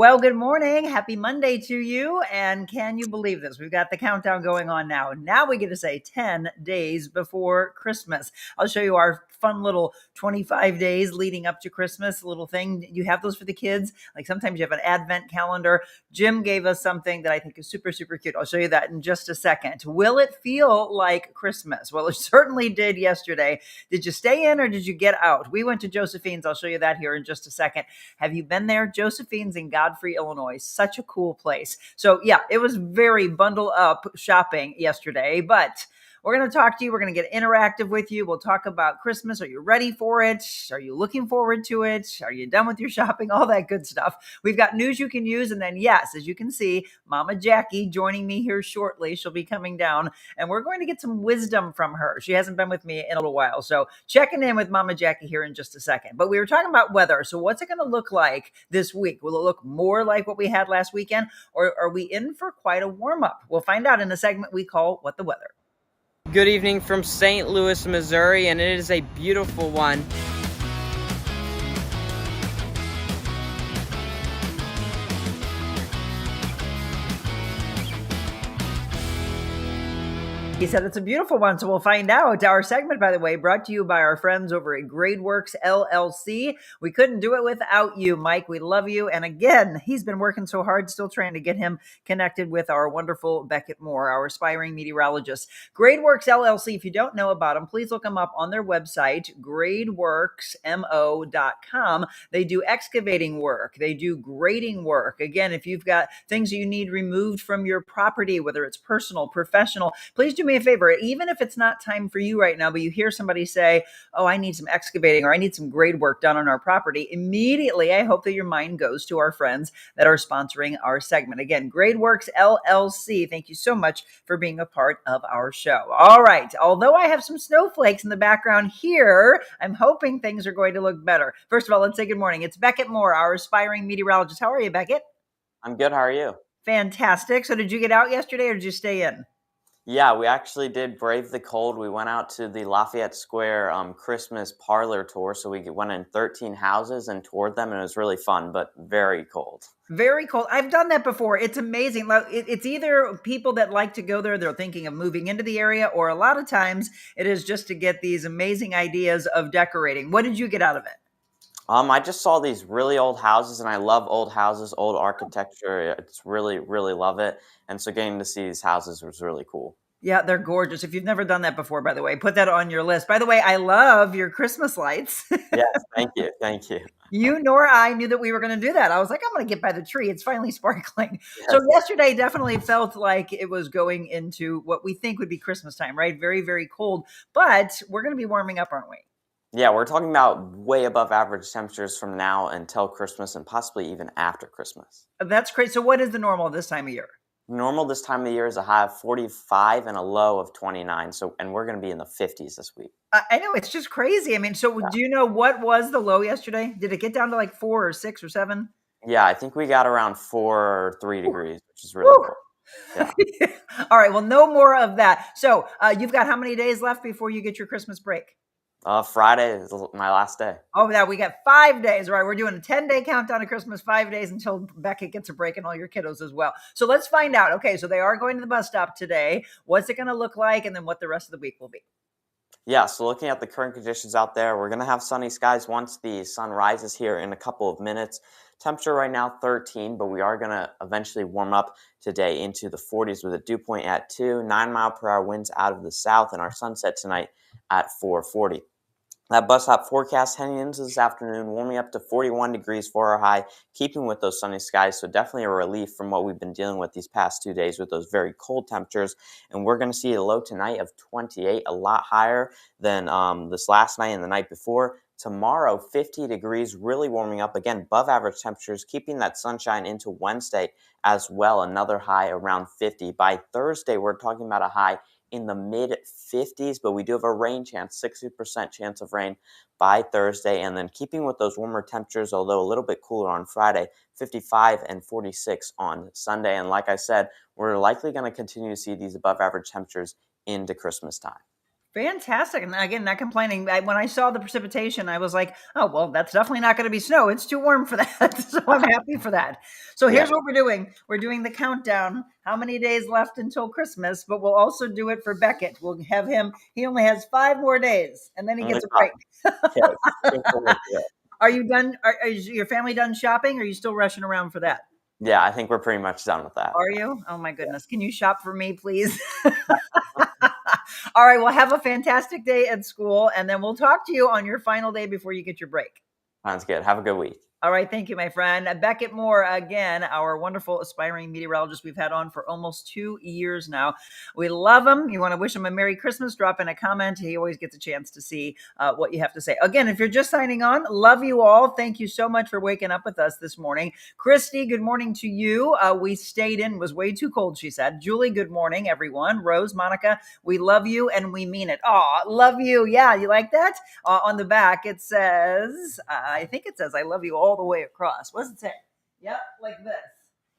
Well, good morning. Happy Monday to you. And can you believe this? We've got the countdown going on now. Now we get to say 10 days before Christmas. I'll show you our fun little 25 days leading up to Christmas, a little thing. You have those for the kids. Like sometimes you have an advent calendar. Jim gave us something that I think is super, super cute. I'll show you that in just a second. Will it feel like Christmas? Well, it certainly did yesterday. Did you stay in or did you get out? We went to Josephine's. I'll show you that here in just a second. Have you been there? Josephine's in Godfrey, Illinois. Such a cool place. So yeah, it was very bundle up shopping yesterday, but we're going to talk to you. We're going to get interactive with you. We'll talk about Christmas. Are you ready for it? Are you looking forward to it? Are you done with your shopping? All that good stuff. We've got news you can use. And then, yes, as you can see, Mama Jacque joining me here shortly. She'll be coming down and we're going to get some wisdom from her. She hasn't been with me in a little while. So checking in with Mama Jacque here in just a second. But we were talking about weather. So what's it going to look like this week? Will it look more like what we had last weekend? Or are we in for quite a warm up? We'll find out in a segment we call What the Weather. Good evening from St. Louis, Missouri, and it is a beautiful one. He said it's a beautiful one, so we'll find out. Our segment, by the way, brought to you by our friends over at GradeWorks LLC. We couldn't do it without you, Mike. We love you. And again, he's been working so hard, still trying to get him connected with our wonderful Beckett Moore, our aspiring meteorologist. GradeWorks LLC, if you don't know about them, please look them up on their website, gradeworksmo.com. They do excavating work. They do grading work. Again, if you've got things you need removed from your property, whether it's personal, professional, please do me a favor, even if it's not time for you right now, but you hear somebody say, oh, I need some excavating or I need some grade work done on our property, immediately, I hope that your mind goes to our friends that are sponsoring our segment. Again, GradeWorks LLC, thank you so much for being a part of our show. All right. Although I have some snowflakes in the background here, I'm hoping things are going to look better. First of all, let's say good morning. It's Beckett Moore, our aspiring meteorologist. How are you, Beckett? I'm good. How are you? Fantastic. So did you get out yesterday or did you stay in? Yeah, we actually did brave the cold. We went out to the Lafayette Square Christmas parlor tour. So we went in 13 houses and toured them, and it was really fun, but very cold. Very cold. I've done that before. It's amazing. It's either people that like to go there, they're thinking of moving into the area, or a lot of times it is just to get these amazing ideas of decorating. What did you get out of it? I just saw these really old houses, and I love old houses, old architecture. It's really, really love it. And so getting to see these houses was really cool. Yeah, they're gorgeous. If you've never done that before, by the way, put that on your list. By the way, I love your Christmas lights. Yes, thank you. Thank you. You nor I knew that we were going to do that. I was like, I'm going to get by the tree. It's finally sparkling. Yes. So yesterday definitely felt like it was going into what we think would be Christmas time, right? Very, very cold. But we're going to be warming up, aren't we? Yeah, we're talking about way above average temperatures from now until Christmas and possibly even after Christmas. That's great. So what is the normal this time of year? Normal this time of year is a high of 45 and a low of 29. And we're going to be in the 50s this week. I know, it's just crazy. I mean, so do you know what was the low yesterday? Did it get down to like 4 or 6 or 7? Yeah, I think we got around 4 or 3 degrees, which is really cool. Yeah. All right. Well, no more of that. So you've got how many days left before you get your Christmas break? Friday is my last day. Oh, yeah, we got 5 days, right? We're doing a 10-day countdown to Christmas, 5 days until Beckett gets a break and all your kiddos as well. So let's find out. Okay, so they are going to the bus stop today. What's it going to look like? And then what the rest of the week will be. Yeah, so looking at the current conditions out there, we're going to have sunny skies once the sun rises here in a couple of minutes. Temperature right now 13, but we are going to eventually warm up today into the 40s with a dew point at 2, 9-mile-per-hour winds out of the south, and our sunset tonight at 4:40. That bus stop forecast heading into this afternoon, warming up to 41 degrees for our high, keeping with those sunny skies. So definitely a relief from what we've been dealing with these past 2 days with those very cold temperatures. And we're going to see a low tonight of 28, a lot higher than this last night and the night before. Tomorrow, 50 degrees, really warming up again, above average temperatures, keeping that sunshine into Wednesday as well. Another high around 50. By Thursday, we're talking about a high in the mid 50s, but we do have a rain chance, 60% chance of rain by Thursday. And then keeping with those warmer temperatures, although a little bit cooler on Friday, 55 and 46 on Sunday. And like I said, we're likely going to continue to see these above average temperatures into Christmas time. Fantastic. And again, not complaining. When I saw the precipitation, I was like, oh, well, that's definitely not going to be snow. It's too warm for that. So I'm happy for that. So Yeah, here's what we're doing. We're doing the countdown. How many days left until Christmas? But we'll also do it for Beckett. We'll have him. He only has 5 more days and then he only gets a five. break. Yes. Good for me, yeah. Are you done? Is your family done shopping? Or are you still rushing around for that? Yeah, I think we're pretty much done with that. Are you? Oh my goodness. Can you shop for me, please? All right. Well, have a fantastic day at school, and then we'll talk to you on your final day before you get your break. Sounds good. Have a good week. All right. Thank you, my friend. Beckett Moore, again, our wonderful aspiring meteorologist we've had on for almost 2 years now. We love him. You want to wish him a Merry Christmas? Drop in a comment. He always gets a chance to see what you have to say. Again, if you're just signing on, love you all. Thank you so much for waking up with us this morning. Christy, good morning to you. We stayed in. It was way too cold, she said. Julie, good morning, everyone. Rose, Monica, we love you and we mean it. Oh, love you. Yeah, you like that? On the back, it says, I think it says, I love you all the way across. What does it say? Yep, like this.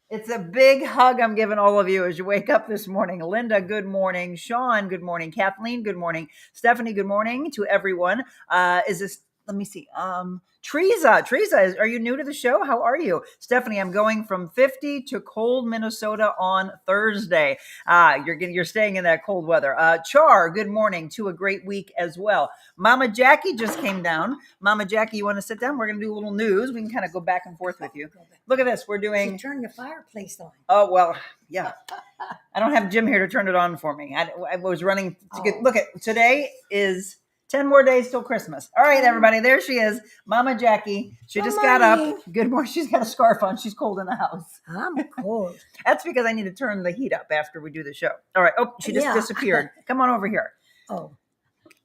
It's a big hug I'm giving all of you as you wake up this morning. Linda, good morning. Sean, good morning. Kathleen, good morning. Stephanie, good morning to everyone. Is this, let me see. Teresa, are you new to the show? How are you? Stephanie, I'm going from 50 to cold Minnesota on Thursday. You're staying in that cold weather. Char, good morning to a great week as well. Mama Jacque just came down. Mama Jacque, you want to sit down? We're going to do a little news. We can kind of go back and forth with you. Look at this. We're doing. You turn the fireplace on. Oh, well, yeah. I don't have Jim here to turn it on for me. I was running to get. Look at today is 10 more days till Christmas. All right, everybody. There she is. Mama Jacque. She just got up. Good morning. She's got a scarf on. She's cold in the house. I'm cold. That's because I need to turn the heat up after we do the show. All right. Oh, she just disappeared. Come on over here. Oh.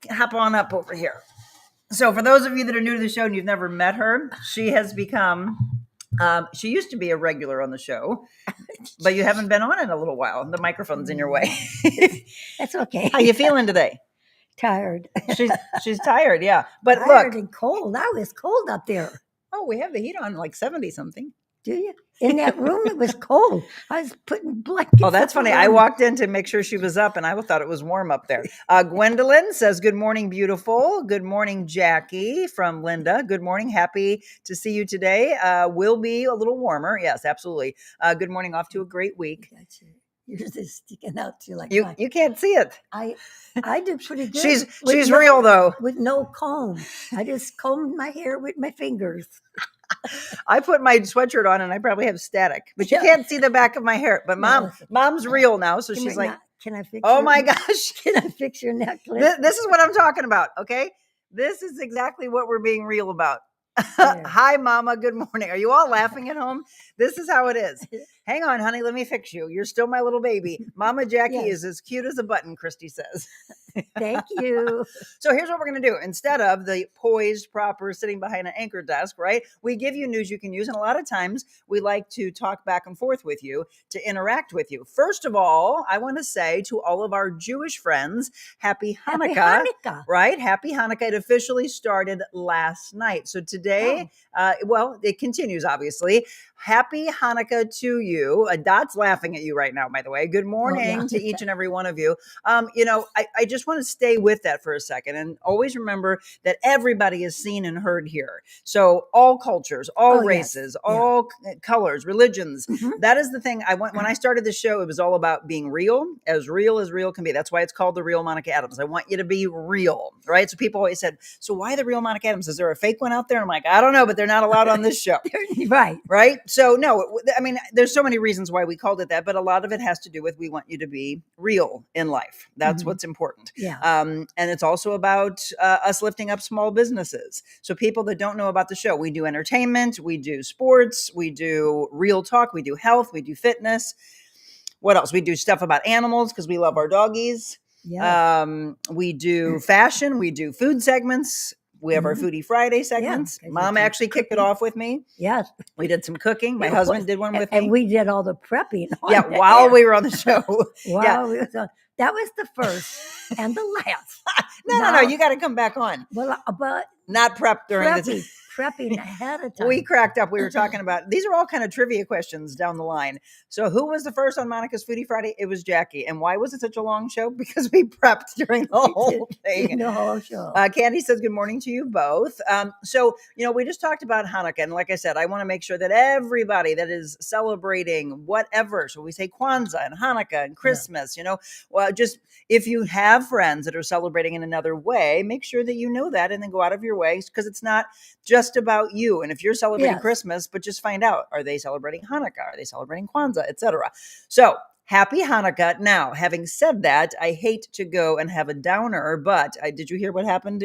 Hop on up over here. So for those of you that are new to the show and you've never met her, she has become, she used to be a regular on the show, but you haven't been on in a little while. The microphone's in your way. That's okay. How you feeling today? Tired. She's tired, yeah. But tired look. and cold. I was cold up there. Oh, we have the heat on like 70 something. Do you? In that room, it was cold. I was putting blankets. Oh, that's funny. I walked in to make sure she was up, and I thought it was warm up there. Gwendolyn says, good morning, beautiful. Good morning, Jackie from Linda. Good morning. Happy to see you today. Will be a little warmer. Yes, absolutely. Good morning. Off to a great week. Yours is sticking out to you like you can't see it. I did pretty good. She's real, though. With no comb. I just combed my hair with my fingers. I put my sweatshirt on and I probably have static, but you can't see the back of my hair. But mom's real now. So she's like, can I fix my gosh. Can I fix your necklace? This is what I'm talking about. Okay. This is exactly what we're being real about. Hi, Mama. Good morning. Are you all laughing at home? This is how it is. Hang on, honey. Let me fix you. You're still my little baby. Mama Jacque is as cute as a button, Christy says. Thank you. So here's what we're going to do. Instead of the poised, proper, sitting behind an anchor desk, right? We give you news you can use. And a lot of times we like to talk back and forth with you, to interact with you. First of all, I want to say to all of our Jewish friends, Happy Hanukkah. Happy Hanukkah. Right? Happy Hanukkah. It officially started last night. So today, well, it continues, obviously. Happy Hanukkah to you. Dot's laughing at you right now, by the way. Good morning to each and every one of you. I just want to stay with that for a second and always remember that everybody is seen and heard here. So all cultures, all races, all colors, religions. Mm-hmm. That is the thing I want. When I started the show, it was all about being real as real can be. That's why it's called The Real Monica Adams. I want you to be real, right? So people always said, so why The Real Monica Adams? Is there a fake one out there? I'm like, I don't know, but they're not allowed on this show. Right. So no, I mean, there's so many reasons why we called it that, but a lot of it has to do with, we want you to be real in life. That's what's important. Yeah. And it's also about us lifting up small businesses. So people that don't know about the show, we do entertainment, we do sports, we do real talk, we do health, we do fitness. What else? We do stuff about animals because we love our doggies. Yeah. We do fashion, we do food segments. We have our Foodie Friday segments. Yeah, Mom actually kicked it off with me. Yes. We did some cooking. My husband did one with me. And we did all the prepping. While we were on the show. That was the first and the last. No. You got to come back on. Well, but not prep during the prepping ahead of time. We cracked up. We were talking about, these are all kind of trivia questions down the line. So who was the first on Monica's Foodie Friday? It was Jackie. And why was it such a long show? Because we prepped during the whole thing. The whole show. Candy says, good morning to you both. So, we just talked about Hanukkah. And like I said, I want to make sure that everybody that is celebrating whatever, so we say Kwanzaa and Hanukkah and Christmas, well, just if you have friends that are celebrating in another way, make sure that you know that and then go out of your way, because it's not just about you. And if you're celebrating Christmas, but just find out, are they celebrating Hanukkah? Are they celebrating Kwanzaa, etc.? So happy Hanukkah. Now, having said that, I hate to go and have a downer, but did you hear what happened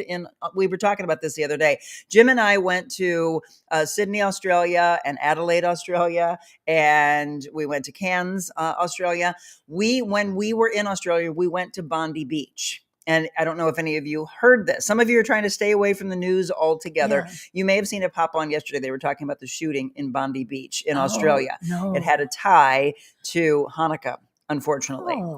we were talking about this the other day. Jim and I went to Sydney, Australia and Adelaide, Australia, and we went to Cairns, Australia. When we were in Australia, we went to Bondi Beach. And I don't know if any of you heard this. Some of you are trying to stay away from the news altogether. Yeah. You may have seen it pop on yesterday. They were talking about the shooting in Bondi Beach in Australia. No. It had a tie to Hanukkah, unfortunately. No.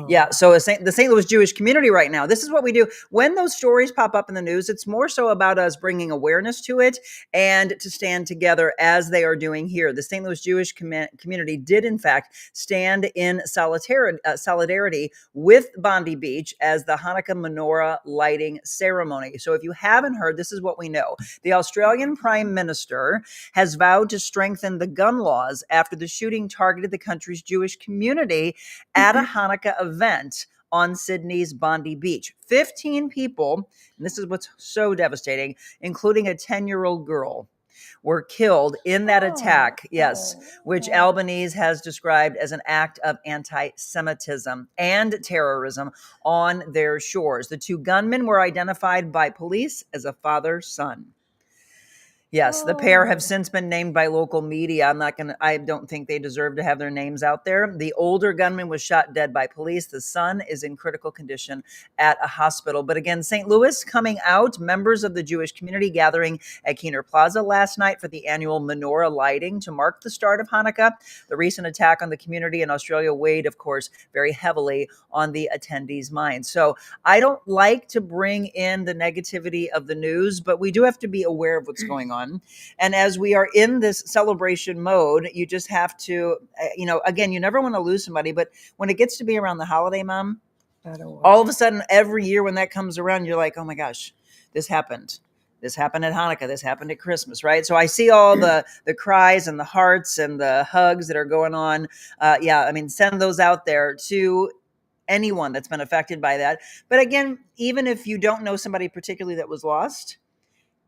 Yeah. So the St. Louis Jewish community right now, this is what we do. When those stories pop up in the news, it's more so about us bringing awareness to it and to stand together as they are doing here. The St. Louis Jewish community did, in fact, stand in solidarity with Bondi Beach as the Hanukkah menorah lighting ceremony. So if you haven't heard, this is what we know. The Australian Prime Minister has vowed to strengthen the gun laws after the shooting targeted the country's Jewish community at a Hanukkah event on Sydney's Bondi Beach. 15 people, and this is what's so devastating, including a 10-year-old girl, were killed in that attack, which Albanese has described as an act of anti-Semitism and terrorism on their shores. The two gunmen were identified by police as a father-son. Yes, the pair have since been named by local media. I don't think they deserve to have their names out there. The older gunman was shot dead by police. The son is in critical condition at a hospital. But again, St. Louis coming out, members of the Jewish community gathering at Keener Plaza last night for the annual menorah lighting to mark the start of Hanukkah. The recent attack on the community in Australia weighed, of course, very heavily on the attendees' minds. So I don't like to bring in the negativity of the news, but we do have to be aware of what's going on. And as we are in this celebration mode, you just have to, again, you never want to lose somebody, but when it gets to be around the holiday, Mom, all of a sudden, every year when that comes around, you're like, oh my gosh, this happened. This happened at Hanukkah. This happened at Christmas, right? So I see all the cries and the hearts and the hugs that are going on. Send those out there to anyone that's been affected by that. But again, even if you don't know somebody particularly that was lost,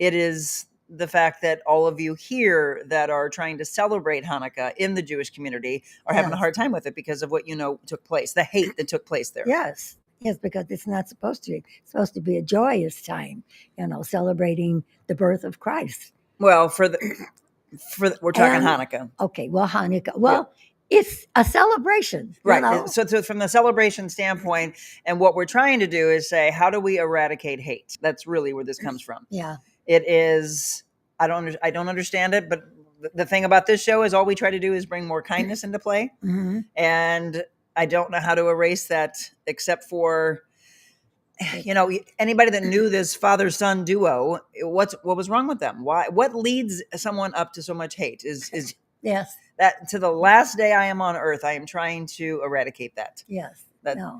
it is the fact that all of you here that are trying to celebrate Hanukkah in the Jewish community are having a hard time with it because of what took place, the hate that took place there. Yes, because it's not supposed to. It's supposed to be a joyous time, celebrating the birth of Christ. Well, we're talking Hanukkah. Okay, well, Hanukkah. Well, it's a celebration. Right. So from the celebration standpoint, and what we're trying to do is say, how do we eradicate hate? That's really where this comes from. Yeah. It is, I don't understand it, but the thing about this show is all we try to do is bring more kindness into play. Mm-hmm. And I don't know how to erase that except for, anybody that knew this father-son duo, what was wrong with them? What leads someone up to so much hate is yes. That to the last day I am on earth, I am trying to eradicate that. Yes.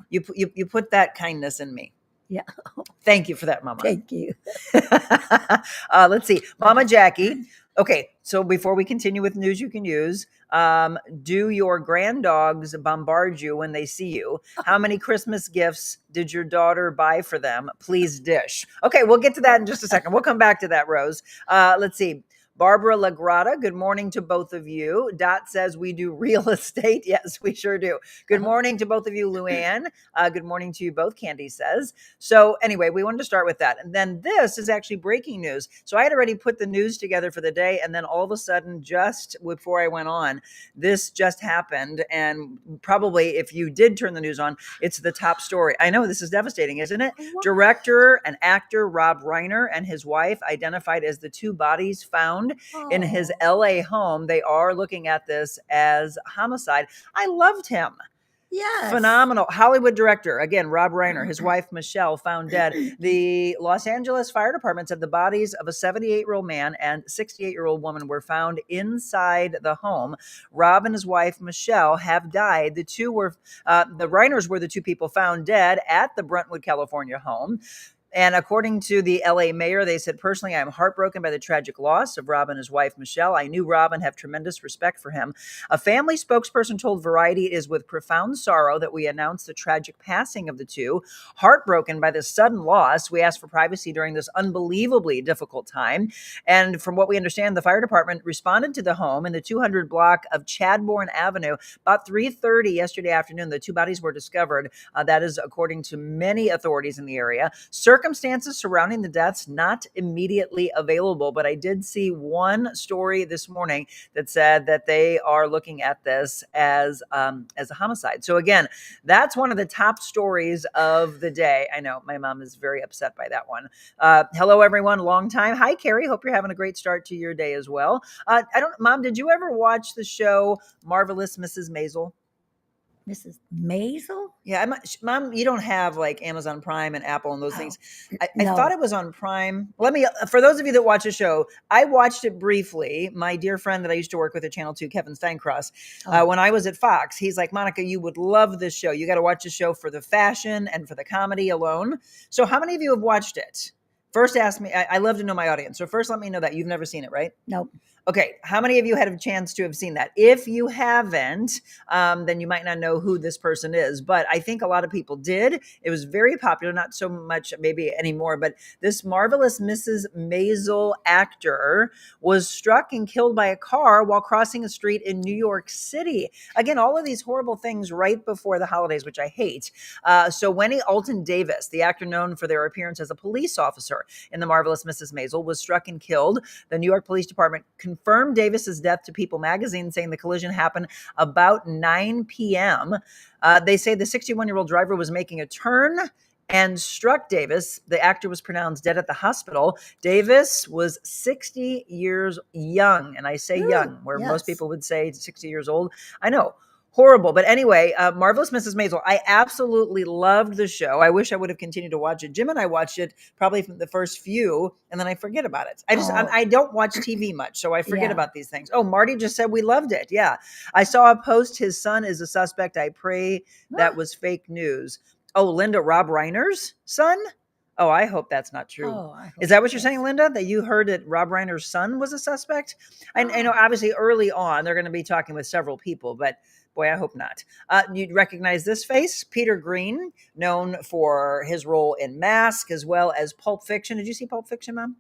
You put that kindness in me. Yeah. Thank you for that, Mama. Thank you. Let's see. Mama Jacque. Okay, so before we continue with news you can use, do your granddogs bombard you when they see you? How many Christmas gifts did your daughter buy for them? Please dish. Okay, we'll get to that in just a second. We'll come back to that, Rose. Let's see. Barbara Lagrada, good morning to both of you. Dot says we do real estate. Yes, we sure do. Good morning to both of you, Luann. Good morning to you both, Candy says. So anyway, we wanted to start with that. And then this is actually breaking news. So I had already put the news together for the day. And then all of a sudden, just before I went on, this just happened. And probably if you did turn the news on, it's the top story. I know this is devastating, isn't it? What? Director and actor Rob Reiner and his wife identified as the two bodies found in his LA home. They are looking at this as homicide. I loved him. Yes. Phenomenal. Hollywood director, again, Rob Reiner, his wife, Michelle, found dead. The Los Angeles Fire Department said the bodies of a 78-year-old man and 68-year-old woman were found inside the home. Rob and his wife, Michelle, have died. The Reiners were the two people found dead at the Brentwood, California home. And according to the LA mayor, they said, personally, I am heartbroken by the tragic loss of Rob and his wife, Michelle. I knew Rob and have tremendous respect for him. A family spokesperson told Variety it is with profound sorrow that we announce the tragic passing of the two. Heartbroken by this sudden loss, we ask for privacy during this unbelievably difficult time. And from what we understand, the fire department responded to the home in the 200 block of Chadbourne Avenue. About 3:30 yesterday afternoon, the two bodies were discovered. That is according to many authorities in the area. Circumstances surrounding the deaths not immediately available, but I did see one story this morning that said that they are looking at this as a homicide. So again, that's one of the top stories of the day. I know my mom is very upset by that one. Hello, everyone. Long time. Hi, Carrie. Hope you're having a great start to your day as well. Mom, did you ever watch the show Marvelous Mrs. Maisel? Mrs. Maisel? Yeah, Mom, you don't have like Amazon Prime and Apple and those things. I no. thought it was on Prime. For those of you that watch the show, I watched it briefly. My dear friend that I used to work with at Channel 2, Kevin Steincross, when I was at Fox, he's like, Monica, you would love this show. You got to watch the show for the fashion and for the comedy alone. So how many of you have watched it? First, ask me. I love to know my audience. So first, let me know that you've never seen it, right? Nope. Okay, how many of you had a chance to have seen that? If you haven't, then you might not know who this person is, but I think a lot of people did. It was very popular, not so much maybe anymore, but this Marvelous Mrs. Maisel actor was struck and killed by a car while crossing a street in New York City. Again, all of these horrible things right before the holidays, which I hate. So Wendy Alton Davis, the actor known for their appearance as a police officer in the Marvelous Mrs. Maisel, was struck and killed. The New York Police Department confirmed Davis's death to People magazine, saying the collision happened about 9 p.m. They say the 61-year-old driver was making a turn and struck Davis. The actor was pronounced dead at the hospital. Davis was 60 years young, and I say young, where most people would say 60 years old. I know. Horrible. But anyway, Marvelous Mrs. Maisel, I absolutely loved the show. I wish I would have continued to watch it. Jim and I watched it probably from the first few, and then I forget about it. I don't watch TV much, so I forget about these things. Oh, Marty just said we loved it. Yeah. I saw a post, his son is a suspect. I pray that was fake news. Oh, Linda, Rob Reiner's son? Oh, I hope that's not true. Is that what you're saying, Linda? That you heard that Rob Reiner's son was a suspect? I know obviously early on, they're going to be talking with several people, but boy, I hope not. You'd recognize this face, Peter Green, known for his role in Mask as well as Pulp Fiction. Did you see Pulp Fiction, Mom?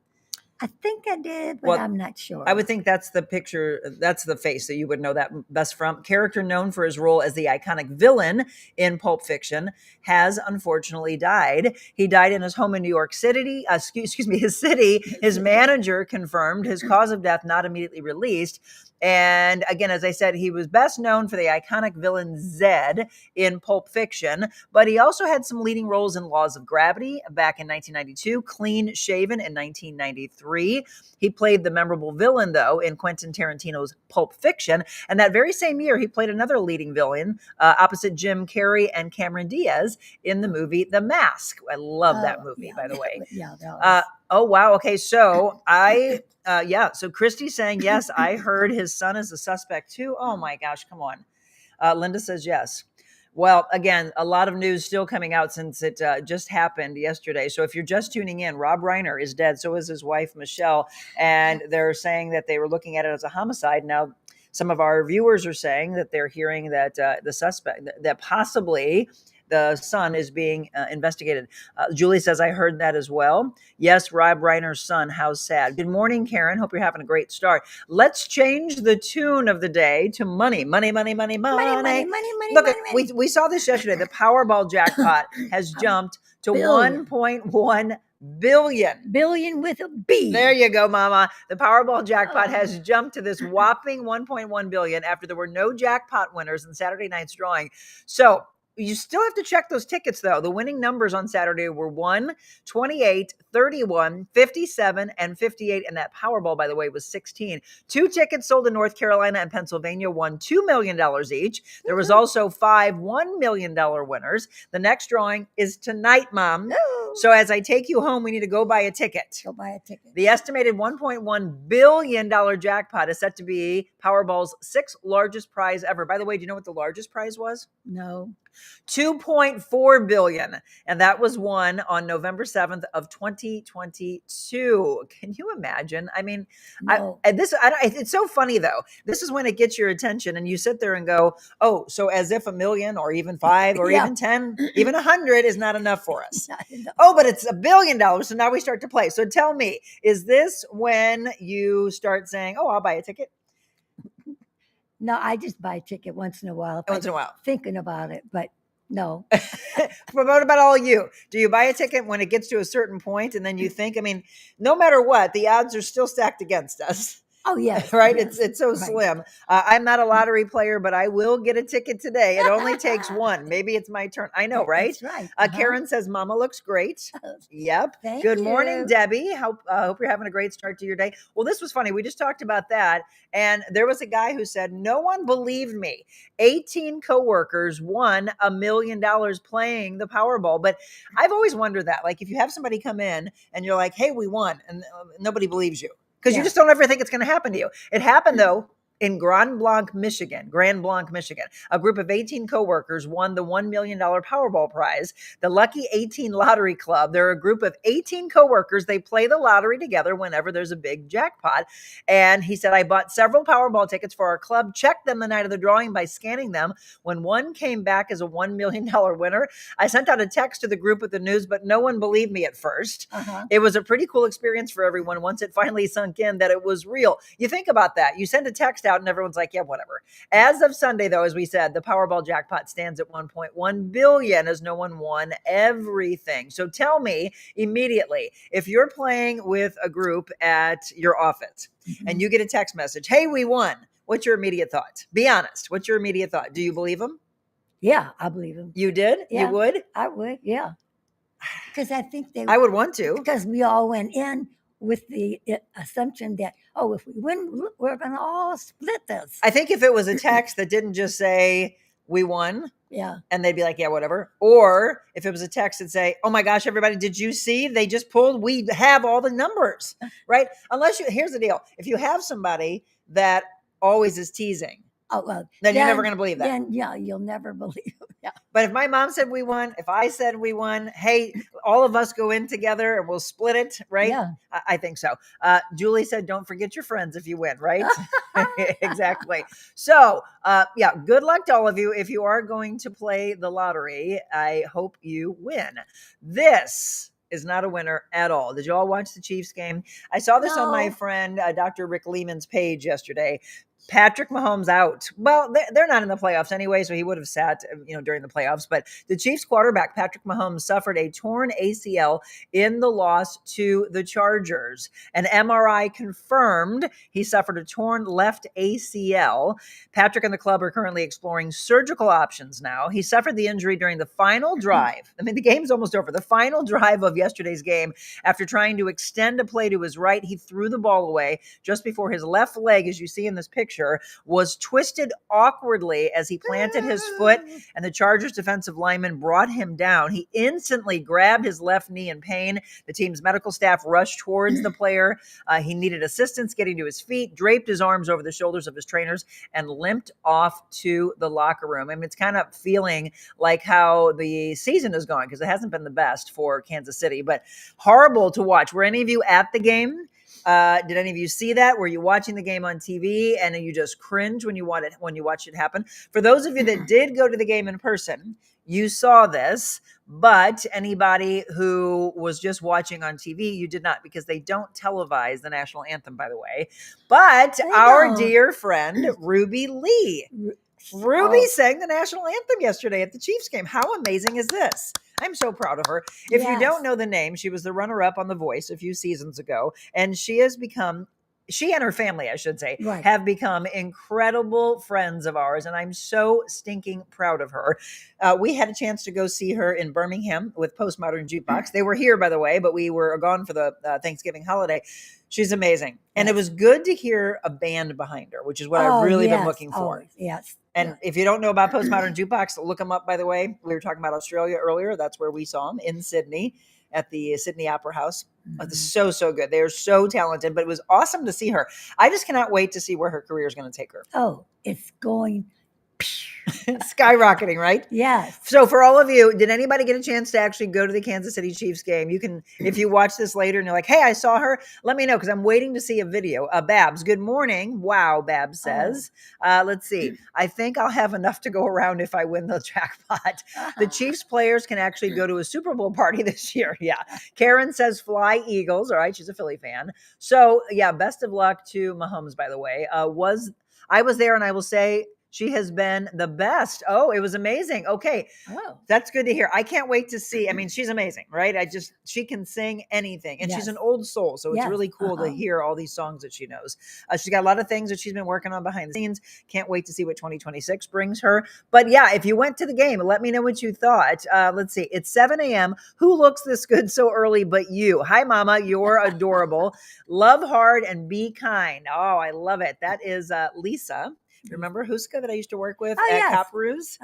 I think I did, but I'm not sure. I would think that's the picture, that's the face that you would know that best from. Character known for his role as the iconic villain in Pulp Fiction has unfortunately died. He died in his home in New York City. His city. His manager confirmed his cause of death not immediately released. And again, as I said, he was best known for the iconic villain Zed in Pulp Fiction, but he also had some leading roles in Laws of Gravity back in 1992, Clean Shaven in 1993. He played the memorable villain, though, in Quentin Tarantino's Pulp Fiction. And that very same year, he played another leading villain opposite Jim Carrey and Cameron Diaz in the movie The Mask. I love that movie, by the way. Oh, wow. Okay. So so Christy's saying, yes, I heard his son is a suspect too. Oh my gosh. Come on. Linda says yes. Well, again, a lot of news still coming out since it just happened yesterday. So if you're just tuning in, Rob Reiner is dead. So is his wife, Michelle. And they're saying that they were looking at it as a homicide. Now, some of our viewers are saying that they're hearing that the suspect, that possibly the son is being investigated. Julie says, I heard that as well. Yes, Rob Reiner's son. How sad. Good morning, Karen. Hope you're having a great start. Let's change the tune of the day to money. Money, money, money, money. Money, money, money, Look, money. we saw this yesterday. The Powerball jackpot has jumped to 1.1 billion. Billion with a B. There you go, Mama. The Powerball jackpot has jumped to this whopping 1.1 billion after there were no jackpot winners in Saturday night's drawing. So You still have to check those tickets, though. The winning numbers on Saturday were 1, 28, 31, 57, and 58. And that Powerball, by the way, was 16. 2 tickets sold in North Carolina and Pennsylvania won $2 million each. There was also 5 $1 million winners. The next drawing is tonight, Mom. So as I take you home, we need to go buy a ticket. Go buy a ticket. The estimated $1.1 billion jackpot is set to be Powerball's 6th largest prize ever. By the way, do you know what the largest prize was? No. $2.4 billion, and that was won on November 7th of 2022. Can you imagine? I mean, No. it's so funny though. This is when it gets your attention, and you sit there and go, "Oh, so as if a million, or even 5, or Yeah. even 10, even 100 is not enough for us." No. Oh, but it's $1 billion, so now we start to play. So tell me, is this when you start saying, "Oh, I'll buy a ticket"? No, I just buy a ticket once in a while. Once in a while. Thinking about it, but no. But what about all you? Do you buy a ticket when it gets to a certain point and then you think, I mean, no matter what, the odds are still stacked against us. Oh, yes. Right? Yes. It's so Right. slim. I'm not a lottery player, but I will get a ticket today. It only takes one. Maybe it's my turn. I know, right? That's right. Karen says, Mama looks great. Yep. Thank Good morning, you. Debbie. Hope you're having a great start to your day. Well, this was funny. We just talked about that. And there was a guy who said, no one believed me. 18 coworkers won $1 million playing the Powerball. But I've always wondered that. Like, if you have somebody come in and you're like, hey, we won, and nobody believes you. Because you just don't ever think it's going to happen to you. It happened, though, in Grand Blanc, Michigan. A group of 18 coworkers won the $1 million Powerball prize. The Lucky 18 Lottery Club, they're a group of 18 coworkers. They play the lottery together whenever there's a big jackpot. And he said, I bought several Powerball tickets for our club, checked them the night of the drawing by scanning them. When one came back as a $1 million winner, I sent out a text to the group with the news, but no one believed me at first. It was a pretty cool experience for everyone once it finally sunk in that it was real. You think about that. You send a text out and everyone's like, yeah, whatever. As of Sunday, though, as we said, the Powerball jackpot stands at $1.1 billion as no one won everything. So tell me immediately, if you're playing with a group at your office and you get a text message, hey, we won. What's your immediate thought? Be honest. What's your immediate thought? Do you believe them? Yeah, I believe him. You did? Yeah. You would? I would, yeah. Because I think I would want to. Because we all went in with the assumption that, oh, if we win, we're going to all split this. I think if it was a text that didn't just say, we won, Yeah. and they'd be like, yeah, whatever. Or if it was a text that say, oh my gosh, everybody, did you see? They just pulled, we have all the numbers, right? Here's the deal. If you have somebody that always is teasing, Oh, well, then you're never going to believe that. Then, yeah, you'll never believe it. Yeah. But if my mom said we won, if I said we won, hey, all of us go in together and we'll split it, right? Yeah. I think so. Julie said, don't forget your friends if you win, right? Exactly. So, yeah, good luck to all of you. If you are going to play the lottery, I hope you win. This is not a winner at all. Did you all watch the Chiefs game? I saw this on my friend, Dr. Rick Lehman's page yesterday. Patrick Mahomes out. Well, they're not in the playoffs anyway, so he would have sat, during the playoffs. But the Chiefs quarterback, Patrick Mahomes, suffered a torn ACL in the loss to the Chargers. An MRI confirmed he suffered a torn left ACL. Patrick and the club are currently exploring surgical options now. He suffered the injury during the final drive. I mean, the game's almost over. The final drive of yesterday's game, after trying to extend a play to his right, he threw the ball away just before his left leg, as you see in this picture, was twisted awkwardly as he planted his foot, and the Chargers defensive lineman brought him down. He instantly grabbed his left knee in pain. The team's medical staff rushed towards the player. He needed assistance getting to his feet, draped his arms over the shoulders of his trainers, and limped off to the locker room. I mean, it's kind of feeling like how the season has gone, because it hasn't been the best for Kansas City, but horrible to watch. Were any of you at the game? Did any of you see that? Were you watching the game on TV and you just cringe when you watch it happen? For those of you that did go to the game in person, you saw this, but anybody who was just watching on TV, you did not, because they don't televise the national anthem, by the way. But our dear friend, Ruby Lee, sang the national anthem yesterday at the Chiefs game. How amazing is this? I'm so proud of her. If you don't know the name, she was the runner-up on The Voice a few seasons ago, and she has become she and her family, I should say, Right. have become incredible friends of ours, and I'm so stinking proud of her. We had a chance to go see her in Birmingham with Postmodern Jukebox. They were here, by the way, but we were gone for the Thanksgiving holiday. She's amazing. And it was good to hear a band behind her, which is what I've really been looking for. Always, yes. And if you don't know about Postmodern Jukebox, look them up, by the way. We were talking about Australia earlier. That's where we saw them, in Sydney at the Sydney Opera House. So good. They're so talented, but it was awesome to see her. I just cannot wait to see where her career is going to take her. Oh, it's going skyrocketing, right? Yes. So for all of you, did anybody get a chance to actually go to the Kansas City Chiefs game? You can, if you watch this later and you're like, hey, I saw her, let me know, because I'm waiting to see a video. Babs, good morning. Wow, Babs says. Let's see. I think I'll have enough to go around if I win the jackpot. The Chiefs players can actually go to a Super Bowl party this year. Yeah. Karen says fly Eagles. All right. She's a Philly fan. So yeah, best of luck to Mahomes, by the way. I was there, and I will say, she has been the best. Oh, it was amazing. Okay. Oh. That's good to hear. I can't wait to see. I mean, she's amazing, right? she can sing anything, and she's an old soul. So it's really cool to hear all these songs that she knows. She's got a lot of things that she's been working on behind the scenes. Can't wait to see what 2026 brings her. But yeah, if you went to the game, let me know what you thought. Let's see. It's 7 a.m. Who looks this good so early but you? Hi, Mama. You're adorable. Love hard and be kind. Oh, I love it. That is Lisa. Remember Huska that I used to work with at Copperoo's?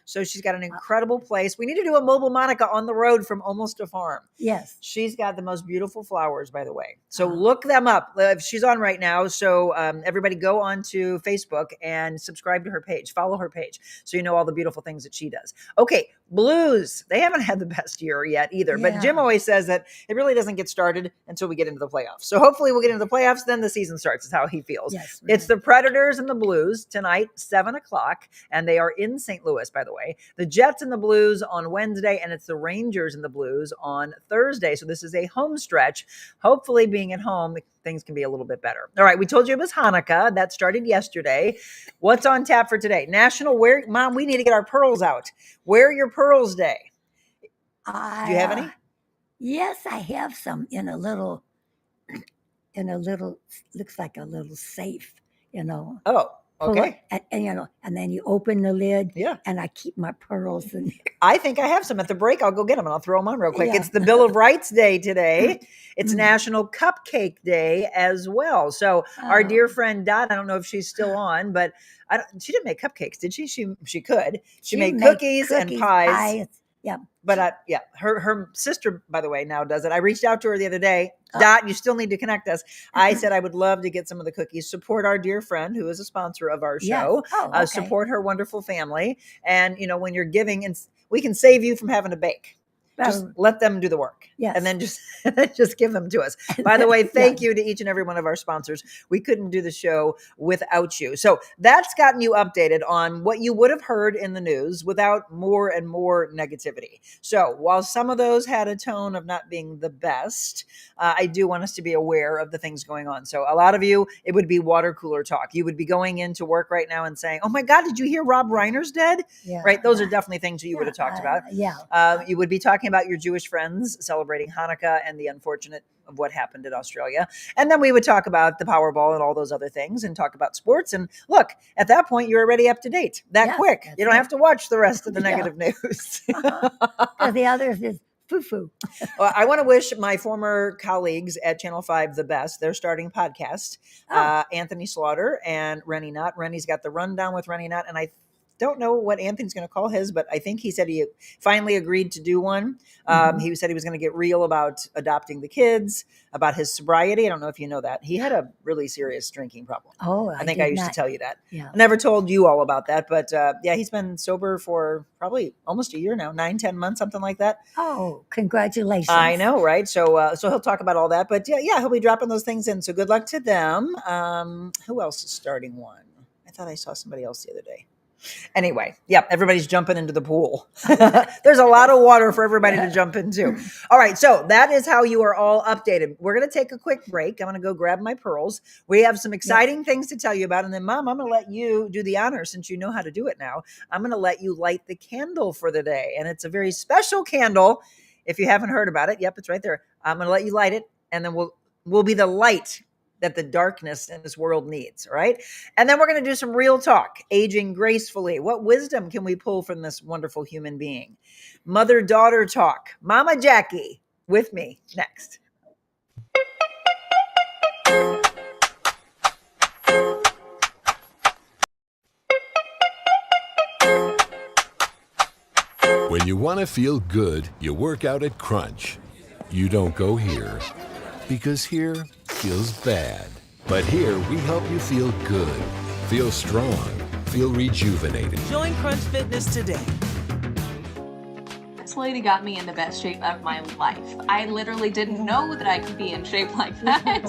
So she's got an incredible place. We need to do a mobile Monica on the road from Almost a Farm. Yes. She's got the most beautiful flowers, by the way. So look them up. She's on right now. So everybody go on to Facebook and subscribe to her page. Follow her page so you know all the beautiful things that she does. Okay, Blues. They haven't had the best year yet either. But Jim always says that it really doesn't get started until we get into the playoffs. So hopefully we'll get into the playoffs. Then the season starts is how he feels. Yes, It's the Predators and the Blues tonight, 7 o'clock. And they are in St. Louis, by the way. The Jets and the Blues on Wednesday. And it's the Rangers and the Blues on Thursday. So this is a home stretch. Hopefully being at home, things can be a little bit better. All right. We told you it was Hanukkah. That started yesterday. What's on tap for today? National Mom, we need to get our pearls out. Wear your pearls day. Do you have any? Yes, I have some in a little, looks like a little safe, Oh, okay. And then you open the lid. Yeah. And I keep my pearls in there. I think I have some at the break. I'll go get them and I'll throw them on real quick. Yeah. It's the Bill of Rights Day today. It's National Cupcake Day as well. So our dear friend Dot, I don't know if she's still on, but she didn't make cupcakes, did she? She could. She made cookies and pies. Yeah. But her sister, by the way, now does it. I reached out to her the other day. Dot, you still need to connect us. I said I would love to get some of the cookies. Support our dear friend who is a sponsor of our show. Yes. Oh, okay. Support her wonderful family. And, when you're giving, and we can save you from having to bake. Just let them do the work. Yes. And then just give them to us. By the way, thank you to each and every one of our sponsors. We couldn't do the show without you. So that's gotten you updated on what you would have heard in the news without more and more negativity. So while some of those had a tone of not being the best, I do want us to be aware of the things going on. So a lot of you, it would be water cooler talk. You would be going into work right now and saying, oh my God, did you hear Rob Reiner's dead? Yeah. Right? Those are definitely things that you would have talked about. Yeah. You would be talking about your Jewish friends celebrating Hanukkah and the unfortunate of what happened in Australia. And then we would talk about the Powerball and all those other things and talk about sports. And look, at that point, you're already up to date that quick. You don't have to watch the rest of the negative news. The others is foo-foo. Well, I want to wish my former colleagues at Channel 5 the best. They're starting podcast. Anthony Slaughter and Rennie Knott. Rennie's got the Rundown with Rennie Knott. And I don't know what Anthony's going to call his, but I think he said he finally agreed to do one. He said he was going to get real about adopting the kids, about his sobriety. I don't know if you know that. He had a really serious drinking problem. Oh, I think I used to tell you that. Yeah. I never told you all about that, but he's been sober for probably almost a year now, 9-10 months, something like that. Oh, congratulations. I know, right? So he'll talk about all that, but yeah, he'll be dropping those things in. So good luck to them. Who else is starting one? I thought I saw somebody else the other day. Anyway, everybody's jumping into the pool. There's a lot of water for everybody to jump into. All right, so that is how you are all updated. We're going to take a quick break. I'm going to go grab my pearls. We have some exciting things to tell you about. And then, Mom, I'm going to let you do the honor since you know how to do it now. I'm going to let you light the candle for the day. And it's a very special candle. If you haven't heard about it, it's right there. I'm going to let you light it. And then we'll be the light that the darkness in this world needs, right? And then we're going to do some real talk, aging gracefully. What wisdom can we pull from this wonderful human being? Mother-daughter talk. Mama Jacque with me next. When you want to feel good, you work out at Crunch. You don't go here, because here feels bad. But here we help you feel good, feel strong, feel rejuvenated. Join Crunch Fitness today. This lady got me in the best shape of my life. I literally didn't know that I could be in shape like that.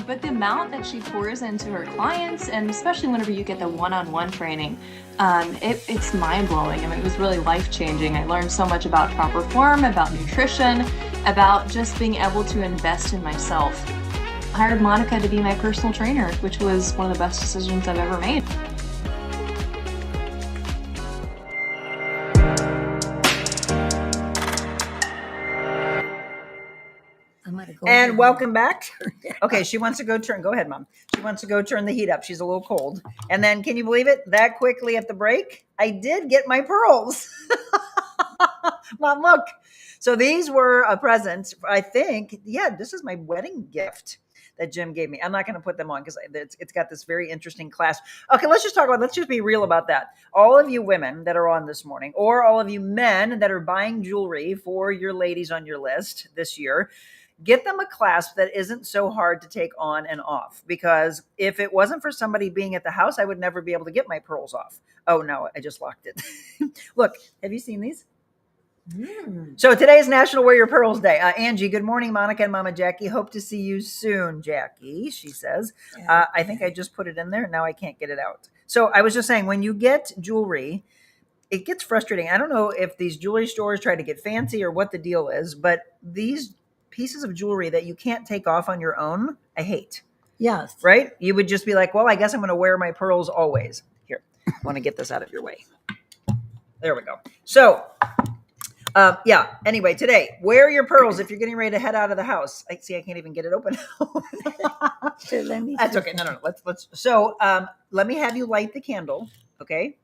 But the amount that she pours into her clients, and especially whenever you get the one-on-one training, it's mind-blowing. I mean, it was really life-changing. I learned so much about proper form, about nutrition, about just being able to invest in myself. I hired Monica to be my personal trainer, which was one of the best decisions I've ever made. And welcome back. Okay, she wants to go turn. Go ahead, Mom. She wants to go turn the heat up. She's a little cold. And then, can you believe it? That quickly at the break, I did get my pearls. Mom, look. So these were a present, I think. Yeah, this is my wedding gift that Jim gave me. I'm not going to put them on because it's got this very interesting clasp. Okay, let's just be real about that. All of you women that are on this morning, or all of you men that are buying jewelry for your ladies on your list this year, get them a clasp that isn't so hard to take on and off, because if it wasn't for somebody being at the house, I would never be able to get my pearls off. Oh no, I just locked it. Look, have you seen these? So today is National Wear Your Pearls Day. Angie, good morning, Monica and Mama Jacque. Hope to see you soon, Jackie, she says. I think I just put it in there. Now I can't get it out. So I was just saying, when you get jewelry, it gets frustrating. I don't know if these jewelry stores try to get fancy or what the deal is, but these pieces of jewelry that you can't take off on your own, I hate. Yes. Right? You would just be like, well, I guess I'm going to wear my pearls always. Here, I want to get this out of your way. There we go. So, anyway, today, wear your pearls if you're getting ready to head out of the house. I can't even get it open. Sure, That's okay. No. Let's. So, let me have you light the candle. Okay.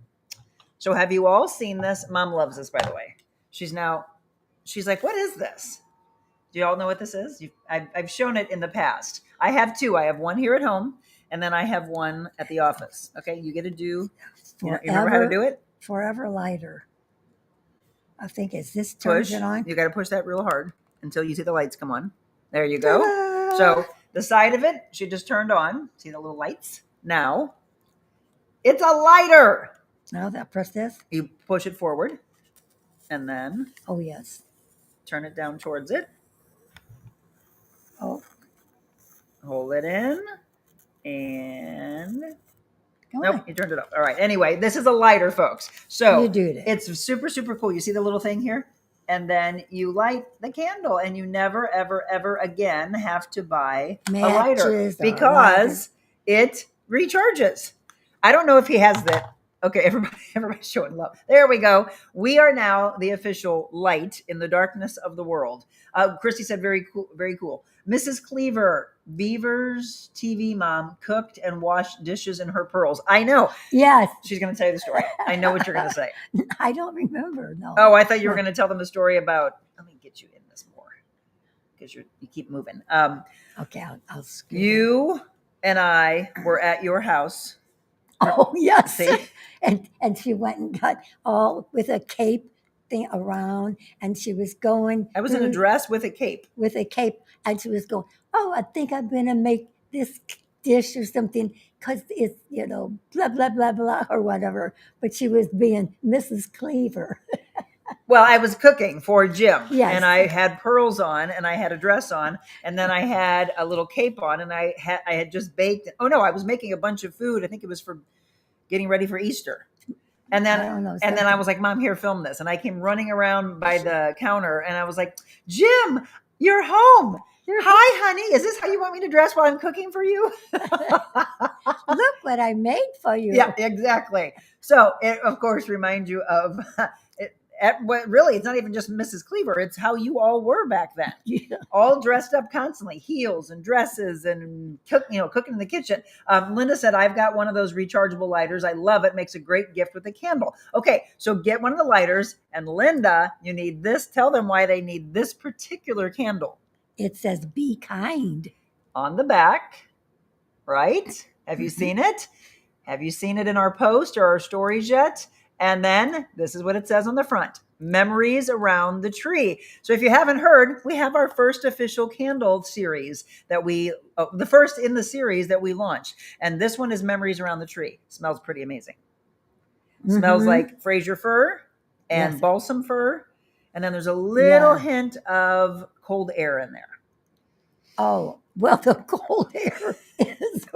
So, have you all seen this? Mom loves this, by the way. She's like, what is this? Do you all know what this is? I've shown it in the past. I have two. I have one here at home, and then I have one at the office. Okay, you get to do. You remember how to do it? Forever lighter. I think it's this turns it on. You got to push that real hard until you see the lights come on. There you go. Ta-da! So the side of it, she just turned on. See the little lights? Now, it's a lighter. Now press this. You push it forward, and then. Oh yes. Turn it down towards it. Oh. Hold it in. And nope, you turned it off. All right. Anyway, this is a lighter, folks. So you do it. It's super, super cool. You see the little thing here? And then you light the candle, and you never, ever, ever again have to buy a lighter because it recharges. I don't know if he has that. Okay, everybody's showing love. There we go. We are now the official light in the darkness of the world. Christy said, very cool, very cool. Mrs. Cleaver, Beaver's TV mom, cooked and washed dishes in her pearls. I know. Yes. She's going to tell you the story. I know what you're going to say. I don't remember. No. Oh, I thought you were going to tell them the story about, let me get you in this more because you keep moving. Okay, I'll you and I were at your house. Oh, yes. See? And she went and got all with a cape thing around, and she was going. I was in a dress with a cape. With a cape, and she was going, oh, I think I'm going to make this dish or something because it's, blah, blah, blah, blah, or whatever. But she was being Mrs. Cleaver. Well, I was cooking for Jim, yes. And I had pearls on, and I had a dress on, and then I had a little cape on, and I had just baked. Oh no, I was making a bunch of food. I think it was for getting ready for Easter. And then I was like, Mom, here, film this. And I came running around by the counter, and I was like, Jim, you're home. Hi, honey. Is this how you want me to dress while I'm cooking for you? Look what I made for you. Yeah, exactly. So it, of course, reminds you of really, it's not even just Mrs. Cleaver. It's how you all were back then. Yeah. All dressed up constantly, heels and dresses and cooking in the kitchen. Linda said, I've got one of those rechargeable lighters. I love it. Makes a great gift with a candle. Okay, so get one of the lighters. And Linda, you need this. Tell them why they need this particular candle. It says, be kind. On the back, right? Have you seen it? Have you seen it in our post or our stories yet? And then this is what it says on the front. Memories around the tree. So if you haven't heard, we have our first official candle series the first in the series that we launched. And this one is Memories Around the Tree. Smells pretty amazing. Smells like Fraser fir and balsam fir. And then there's a little hint of cold air in there. Oh, well, the cold air is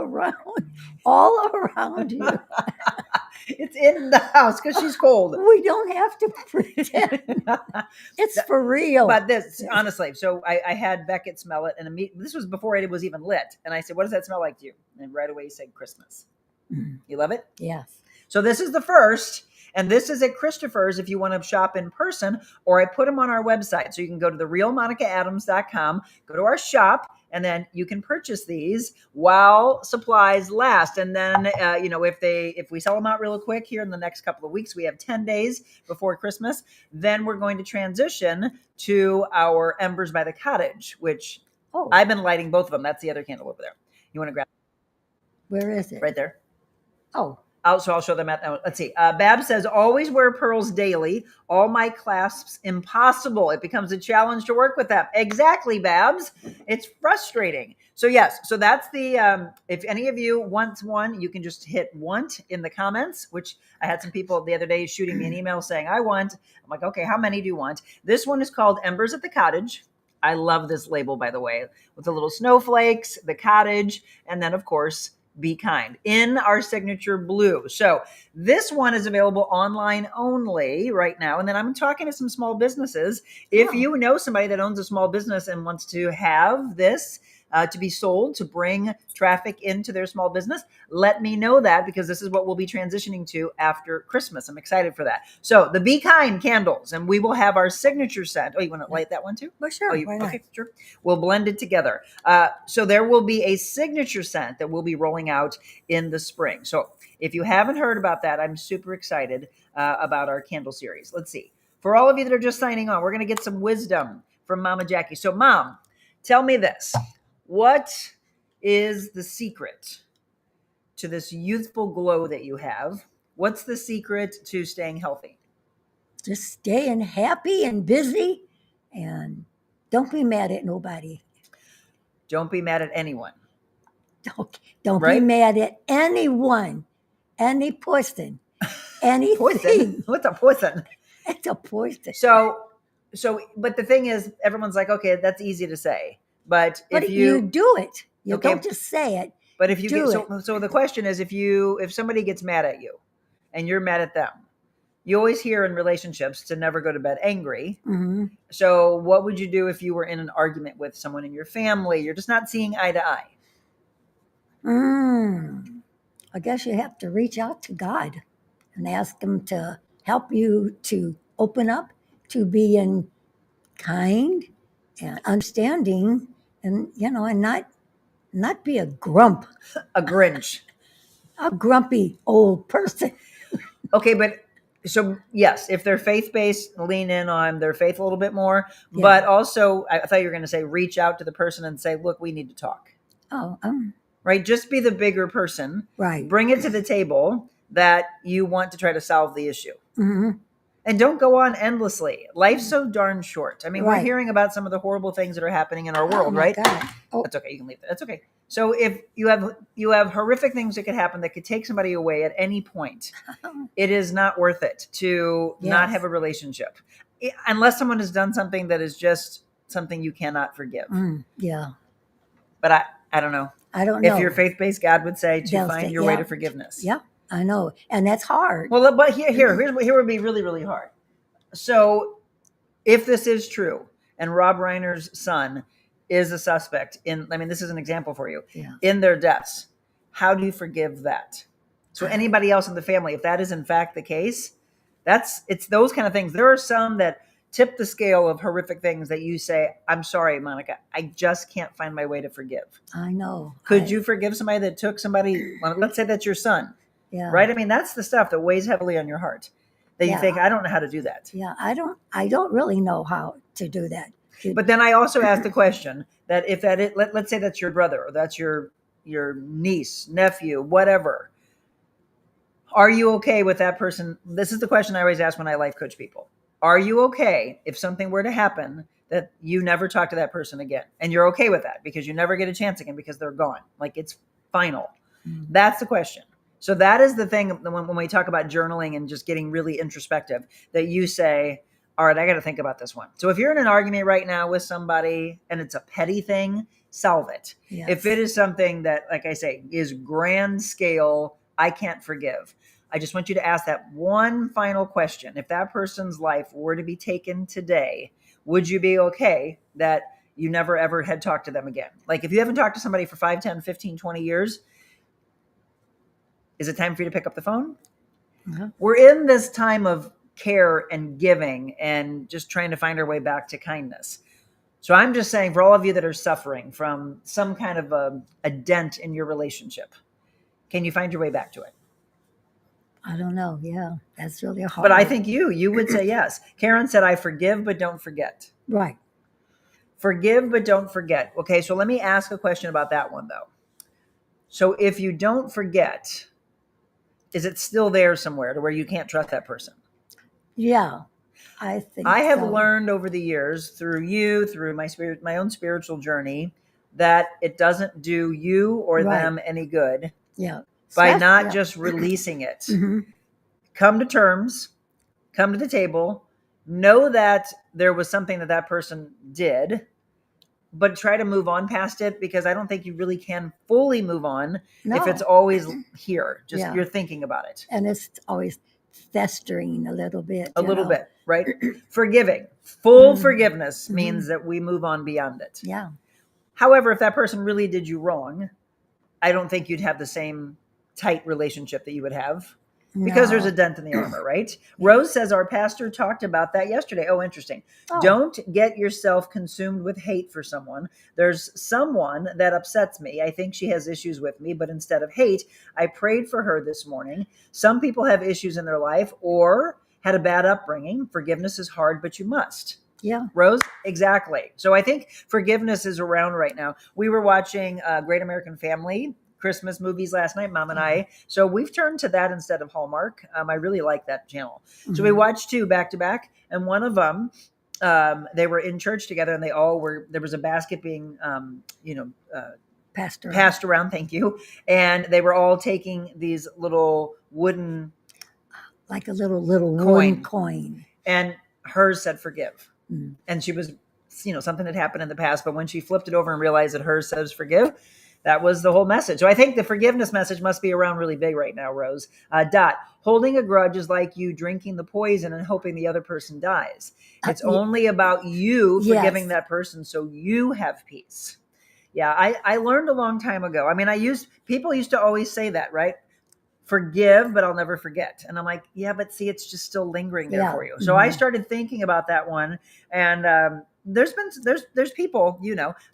all around you. It's in the house because she's cold. We don't have to pretend. It's for real. But this, honestly, so I had Beckett smell it, and this was before it was even lit. And I said, what does that smell like to you? And right away he said, Christmas. You love it? Yes. So this is the first, and this is at Christopher's if you want to shop in person, or I put them on our website. So you can go to therealmonicaadams.com, go to our shop, and then you can purchase these while supplies last. And then, if we sell them out real quick here in the next couple of weeks, we have 10 days before Christmas. Then we're going to transition to our Embers by the Cottage, which I've been lighting both of them. That's the other candle over there. You want to grab it? Where is it? Right there. Oh. So I'll show them let's see. Bab says, always wear pearls daily. All my clasps impossible. It becomes a challenge to work with them. Exactly, Babs. It's frustrating. So yes, so that's the, if any of you want one, you can just hit want in the comments, which I had some people the other day shooting me an email saying, I want. I'm like, okay, how many do you want? This one is called Embers at the Cottage. I love this label, by the way, with the little snowflakes, the cottage, and then of course, Be Kind in our signature blue. So this one is available online only right now. And then I'm talking to some small businesses. If you know somebody that owns a small business and wants to have this to be sold, to bring traffic into their small business, let me know that, because this is what we'll be transitioning to after Christmas. I'm excited for that. So the Be Kind candles, and we will have our signature scent. Oh, you want to light that one too? Well, sure. Okay, sure. We'll blend it together. So there will be a signature scent that we'll be rolling out in the spring. So if you haven't heard about that, I'm super excited about our candle series. Let's see. For all of you that are just signing on, we're going to get some wisdom from Mama Jacque. So Mom, tell me this. What is the secret to this youthful glow that you have? What's the secret to staying healthy? Just staying happy and busy, and don't be mad at nobody. Don't be mad at anyone. Don't Right? be mad at anyone, any person, anything. Poison? What's a poison? It's a poison. So, but the thing is, everyone's like, okay, that's easy to say. But if you do it, you Okay. don't just say it. But if you do so the question is, if somebody gets mad at you and you're mad at them, you always hear in relationships to never go to bed angry. Mm-hmm. So what would you do if you were in an argument with someone in your family? You're just not seeing eye to eye. I guess you have to reach out to God and ask him to help you to open up, to being kind and understanding, and and not be a grump, A Grinch. a grumpy old person. Okay, but so yes, if they're faith-based, lean in on their faith a little bit more. Yeah. But also, I thought you were going to say, reach out to the person and say, look, we need to talk. Oh, right. Just be the bigger person. Right. Bring it to the table that you want to try to solve the issue. Mm-hmm. And don't go on endlessly. Life's so darn short. I mean, Right. We're hearing about some of the horrible things that are happening in our world, my right? God. Oh. That's okay. You can leave that. That's okay. So if you have horrific things that could happen that could take somebody away at any point, it is not worth it to not have a relationship. Unless someone has done something that is just something you cannot forgive. Yeah. But I don't know. I don't know. If you're faith-based, God would say to They'll find say, your way to forgiveness. Yeah, I know. And that's hard. Well, but here would be really, really hard. So if this is true and Rob Reiner's son is a suspect this is an example for you, in their deaths, how do you forgive that? So anybody else in the family, if that is in fact the case, It's those kind of things. There are some that tip the scale of horrific things that you say, I'm sorry, Monica, I just can't find my way to forgive. I know. Could you forgive somebody that took somebody, let's say that's your son, Yeah. right? I mean, that's the stuff that weighs heavily on your heart that you think, I don't know how to do that. Yeah, I don't really know how to do that. But then I also asked the question that if let's say that's your brother or that's your niece, nephew, whatever. Are you okay with that person? This is the question I always ask when I life coach people. Are you okay if something were to happen that you never talk to that person again? And you're okay with that because you never get a chance again because they're gone. Like it's final. Mm-hmm. That's the question. So that is the thing when we talk about journaling and just getting really introspective, that you say, all right, I got to think about this one. So if you're in an argument right now with somebody and it's a petty thing, solve it. Yes. If it is something that, like I say, is grand scale, I can't forgive, I just want you to ask that one final question. If that person's life were to be taken today, would you be okay that you never ever had talked to them again? Like if you haven't talked to somebody for 5, 10, 15, 20 years, is it time for you to pick up the phone? Mm-hmm. We're in this time of care and giving and just trying to find our way back to kindness. So I'm just saying, for all of you that are suffering from some kind of a dent in your relationship, can you find your way back to it? I don't know. Yeah, that's really hard. But I think you would say yes. Karen said, I forgive, but don't forget. Right. Forgive, but don't forget. Okay, so let me ask a question about that one, though. So if you don't forget, is it still there somewhere to where you can't trust that person? Yeah, I think I have learned over the years through my own spiritual journey, that it doesn't do you or them any good. Yeah. By not just releasing it. Mm-hmm. Come to terms, come to the table, know that there was something that person did, but try to move on past it, because I don't think you really can fully move on if it's always here. Just you're thinking about it. And it's always festering a little bit. A little bit, right? Forgiving. Full forgiveness means that we move on beyond it. Yeah. However, if that person really did you wrong, I don't think you'd have the same tight relationship that you would have, because there's a dent in the armor, right? Rose says our pastor talked about that yesterday. Oh, interesting. Oh. Don't get yourself consumed with hate for someone. There's someone that upsets me. I think she has issues with me, but instead of hate, I prayed for her this morning. Some people have issues in their life or had a bad upbringing. Forgiveness is hard, but you must. Yeah. Rose, exactly. So I think forgiveness is around right now. We were watching Great American Family Christmas movies last night, Mom and I. So we've turned to that instead of Hallmark. I really like that channel. Mm-hmm. So we watched 2 back to back, and one of them, they were in church together, and they all were. There was a basket being, passed around. Thank you. And they were all taking these little wooden, like a little coin, and hers said forgive. Mm-hmm. And she was, something that happened in the past, but when she flipped it over and realized that hers says forgive, that was the whole message. So I think the forgiveness message must be around really big right now, Rose. Holding a grudge is like you drinking the poison and hoping the other person dies. It's only about you forgiving that person so you have peace. Yeah, I learned a long time ago. I mean, people used to always say that, right? Forgive, but I'll never forget. And I'm like, yeah, but see, it's just still lingering there for you. So I started thinking about that one. And there's people,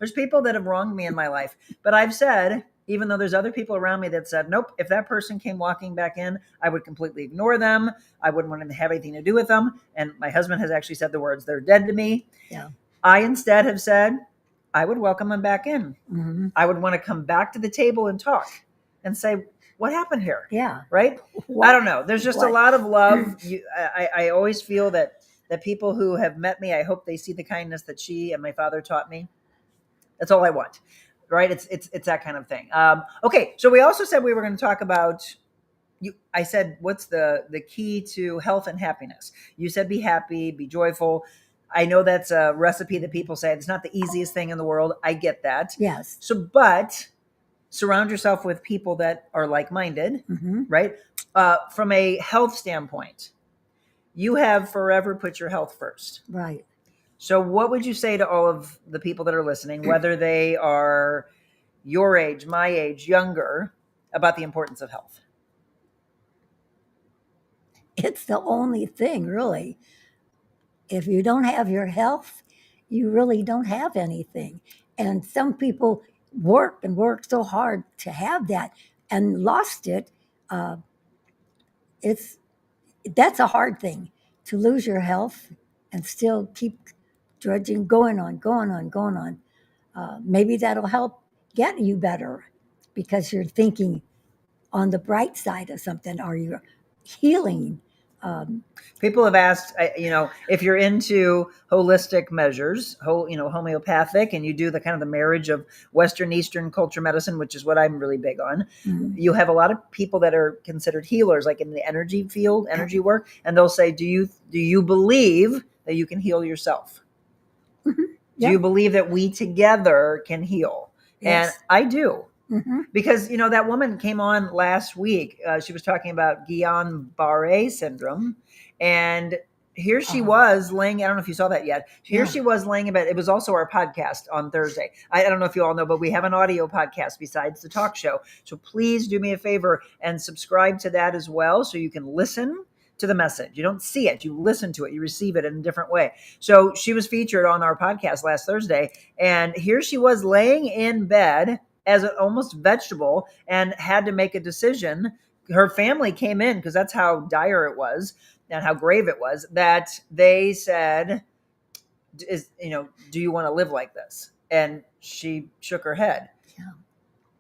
there's people that have wronged me in my life. But I've said, even though there's other people around me that said, nope, if that person came walking back in, I would completely ignore them. I wouldn't want to have anything to do with them. And my husband has actually said the words, they're dead to me. Yeah. I instead have said, I would welcome them back in. Mm-hmm. I would want to come back to the table and talk and say, what happened here? Yeah. Right? I don't know. There's just a lot of love. I always feel that people who have met me, I hope they see the kindness that she and my father taught me. That's all I want. Right? It's that kind of thing. Okay. So we also said we were going to talk about I said, what's the key to health and happiness? You said, be happy, be joyful. I know that's a recipe that people say it's not the easiest thing in the world. I get that. Yes. So, but surround yourself with people that are like-minded, right? From a health standpoint, you have forever put your health first. Right. So what would you say to all of the people that are listening, whether they are your age, my age, younger, about the importance of health? It's the only thing, really. If you don't have your health, you really don't have anything. And some people work and work so hard to have that and lost it. Uh, it's that's a hard thing to lose your health and still keep drudging, going on, going on, going on. Maybe that'll help get you better because you're thinking on the bright side of something, or you're healing. People have asked, if you're into holistic measures, homeopathic, and you do the kind of the marriage of Western Eastern culture medicine, which is what I'm really big on. Mhm. You have a lot of people that are considered healers, like in the energy field, energy work, and they'll say, "Do you believe that you can heal yourself? Mhm. Do Yeah. you believe that we together can heal?" Yes. And I do. Mhm. Because, that woman came on last week. She was talking about Guillain-Barré syndrome. And here she was laying, I don't know if you saw that yet. Here Yeah. she was laying in bed. It was also our podcast on Thursday. I don't know if you all know, but we have an audio podcast besides the talk show. So please do me a favor and subscribe to that as well, so you can listen to the message. You don't see it, you listen to it, you receive it in a different way. So she was featured on our podcast last Thursday. And here she was laying in bed as an almost vegetable and had to make a decision. Her family came in because that's how dire it was and how grave it was, that they said, do you want to live like this? And she shook her head. Yeah.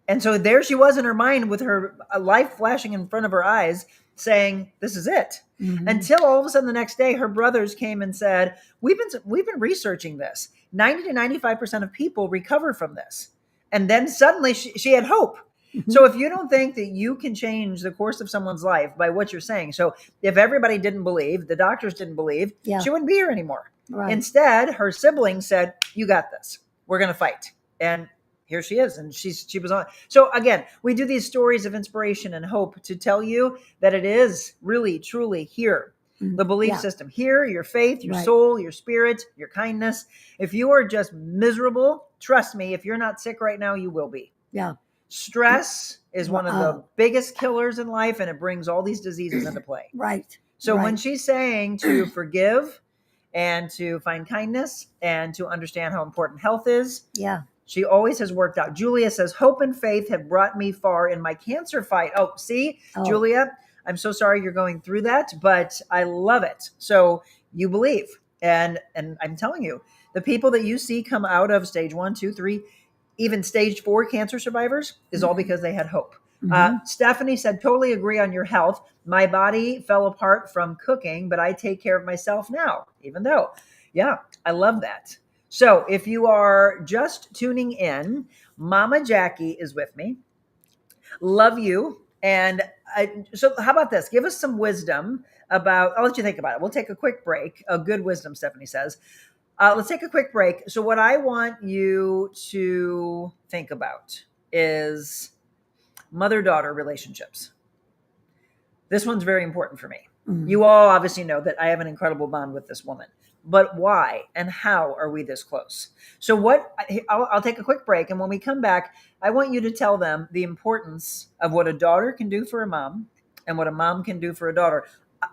And so there she was in her mind with her life flashing in front of her eyes saying, this is it. Mhm. Until all of a sudden the next day, her brothers came and said, we've been researching this. 90 to 95% of people recover from this. And then suddenly she had hope. Mhm. So if you don't think that you can change the course of someone's life by what you're saying, so if everybody didn't believe, the doctors didn't believe, Yeah. she wouldn't be here anymore. Right. Instead, her siblings said, you got this. We're going to fight. And here she is. And she was on. So again, we do these stories of inspiration and hope to tell you that it is really, truly here. The belief Yeah. system here, your faith, your Right. soul, your spirit, your kindness. If you are just miserable, trust me, if you're not sick right now, you will be. Yeah. Stress is one of the biggest killers in life, and it brings all these diseases into play. Right. So Right. when she's saying to forgive and to find kindness and to understand how important health is, Yeah. she always has worked out. Julia says, hope and faith have brought me far in my cancer fight. Oh, see, Oh. Julia, I'm so sorry you're going through that, but I love it. So you believe. And I'm telling you, the people that you see come out of stage 1, 2, 3, even stage 4 cancer survivors is all because they had hope. Mhm. Stephanie said, totally agree on your health. My body fell apart from cooking, but I take care of myself now, even though, yeah, I love that. So if you are just tuning in, Mama Jacque is with me. Love you. And so how about this? Give us some wisdom about, I'll let you think about it. We'll take a quick break. A good wisdom, Stephanie says. Let's take a quick break. So what I want you to think about is mother-daughter relationships. This one's very important for me. Mhm. You all obviously know that I have an incredible bond with this woman. But why and how are we this close? So I'll take a quick break. And when we come back, I want you to tell them the importance of what a daughter can do for a mom and what a mom can do for a daughter,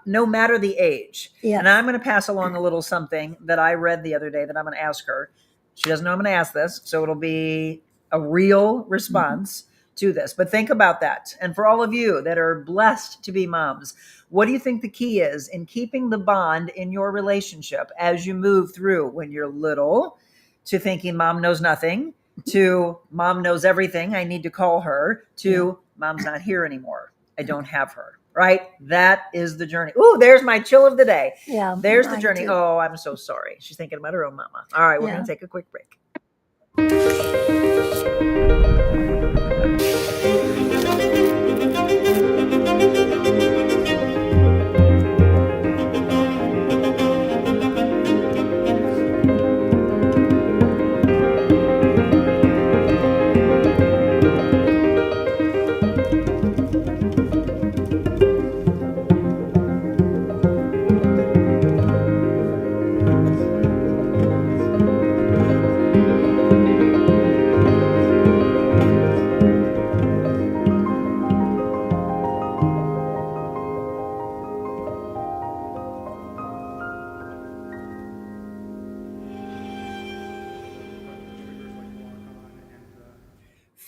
no matter the age. Yes. And I'm going to pass along a little something that I read the other day that I'm going to ask her. She doesn't know I'm going to ask this, so it'll be a real response to this. But think about that. And for all of you that are blessed to be moms, what do you think the key is in keeping the bond in your relationship as you move through when you're little to thinking mom knows nothing, to mom knows everything, I need to call her, to mom's not here anymore, I don't have her, right? That is the journey. Ooh, there's my chill of the day. Yeah. There's the mine journey. too. Oh, I'm so sorry. She's thinking about her own mama. All right, we're Yeah. going to take a quick break.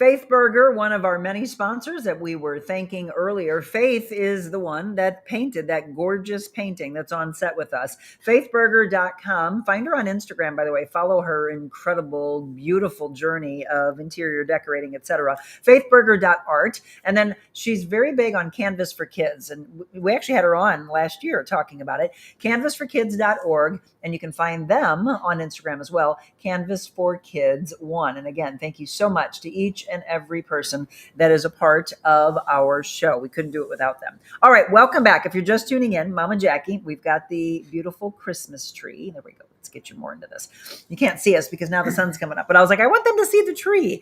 Faith Burger, one of our many sponsors that we were thanking earlier. Faith is the one that painted that gorgeous painting that's on set with us. Faithburger.com. Find her on Instagram, by the way. Follow her incredible, beautiful journey of interior decorating, etc. Faithburger.art. And then she's very big on Canvas for Kids. And we actually had her on last year talking about it. Canvasforkids.org. And you can find them on Instagram as well. Canvas for Kids 1. And again, thank you so much to each and every person that is a part of our show. We couldn't do it without them. All right, welcome back. If you're just tuning in, Mama Jacque, we've got the beautiful Christmas tree. There we go. Let's get you more into this. You can't see us because now the sun's coming up, but I was like, I want them to see the tree,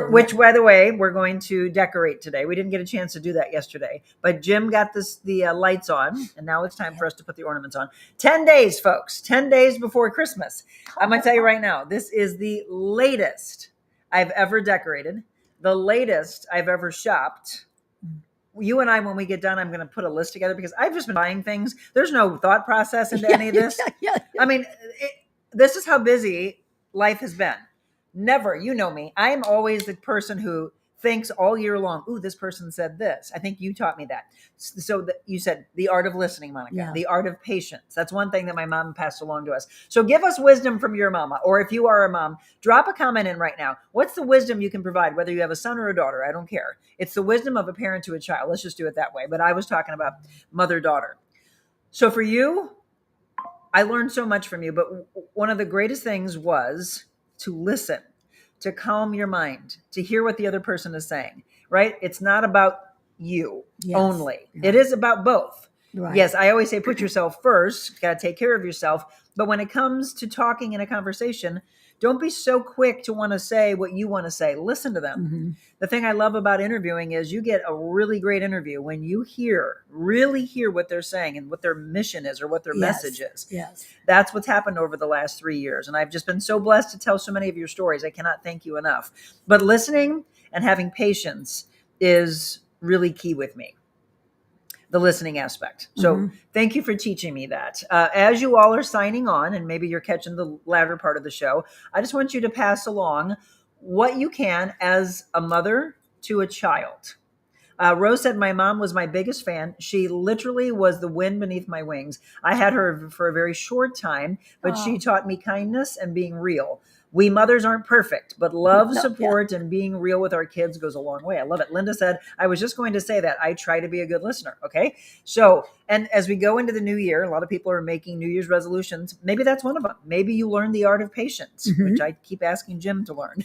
which, by the way, we're going to decorate today. We didn't get a chance to do that yesterday, but Jim got the lights on, and now it's time for us to put the ornaments on. 10 days, folks, 10 days before Christmas. I'm going to tell you right now, this is the latest I've ever decorated, the latest I've ever shopped. You and I, when we get done, I'm going to put a list together because I've just been buying things. There's no thought process into any of this. I mean, this is how busy life has been. Never, you know me. I am always the person who thinks all year long, ooh, this person said this. I think you taught me that. So you said the art of listening, Monica, the art of patience. That's one thing that my mom passed along to us. So give us wisdom from your mama, or if you are a mom, drop a comment in right now. What's the wisdom you can provide, whether you have a son or a daughter? I don't care. It's the wisdom of a parent to a child. Let's just do it that way. But I was talking about mother-daughter. So for you, I learned so much from you, but one of the greatest things was to listen, to calm your mind, to hear what the other person is saying, right? It's not about you only. It is about both. Right. Yes, I always say put yourself first, you got to take care of yourself. But when it comes to talking in a conversation, don't be so quick to want to say what you want to say. Listen to them. Mm-hmm. The thing I love about interviewing is you get a really great interview when you really hear what they're saying and what their mission is or what their message is. Yes. That's what's happened over the last 3 years. And I've just been so blessed to tell so many of your stories. I cannot thank you enough. But listening and having patience is really key with me. The listening aspect. So thank you for teaching me that. As you all are signing on, and maybe you're catching the latter part of the show, I just want you to pass along what you can as a mother to a child. Rose said, my mom was my biggest fan. She literally was the wind beneath my wings. I had her for a very short time, but she taught me kindness and being real. We mothers aren't perfect, but love, support, and being real with our kids goes a long way. I love it. Linda said, I was just going to say that. I try to be a good listener. Okay. So, and as we go into the new year, a lot of people are making New Year's resolutions. Maybe that's one of them. Maybe you learn the art of patience, which I keep asking Jim to learn.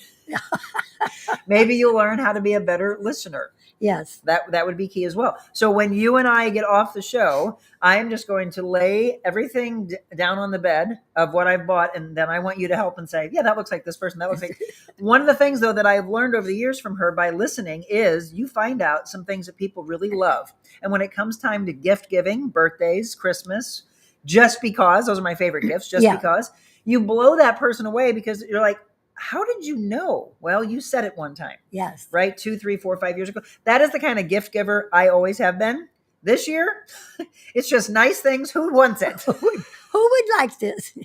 Maybe you'll learn how to be a better listener. Yes. That would be key as well. So when you and I get off the show, I am just going to lay everything down on the bed of what I've bought. And then I want you to help and say, yeah, that looks like this person. That looks like one of the things, though, that I've learned over the years from her by listening is you find out some things that people really love. And when it comes time to gift giving, birthdays, Christmas, just because, those are my favorite gifts, just because, you blow that person away because you're like, how did you know? Well, you said it one time. Yes. Right? 2, 3, 4, 5 years ago. That is the kind of gift giver I always have been. This year, it's just nice things. Who wants it? Who would like this?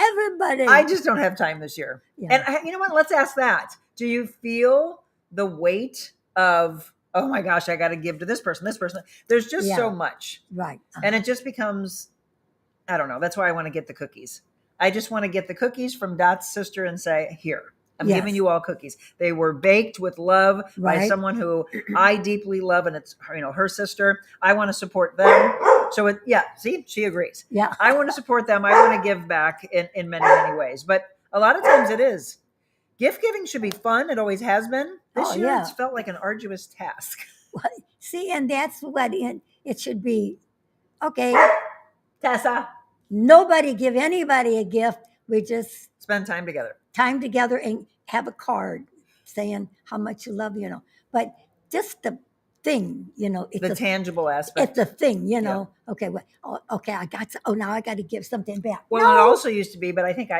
Everybody. I just don't have time this year. Yeah. And you know what? Let's ask that. Do you feel the weight of, oh my gosh, I got to give to this person, this person. There's just so much. Right. And it just becomes, I don't know. That's why I want to get the cookies. I just want to get the cookies from Dot's sister and say, here, I'm giving you all cookies. They were baked with love by someone who I deeply love, and it's her sister. I want to support them. So see, she agrees. Yeah. I want to support them. I want to give back in many, many ways. But a lot of times it is. Gift giving should be fun. It always has been. This year it's felt like an arduous task. See, and that's what it should be. Okay. Tessa. Nobody give anybody a gift. We just spend time together and have a card saying how much you love, but just the thing, it's the tangible aspect. It's the thing, okay. Well, I got, now I got to give something back. Well, it also used to be, but I think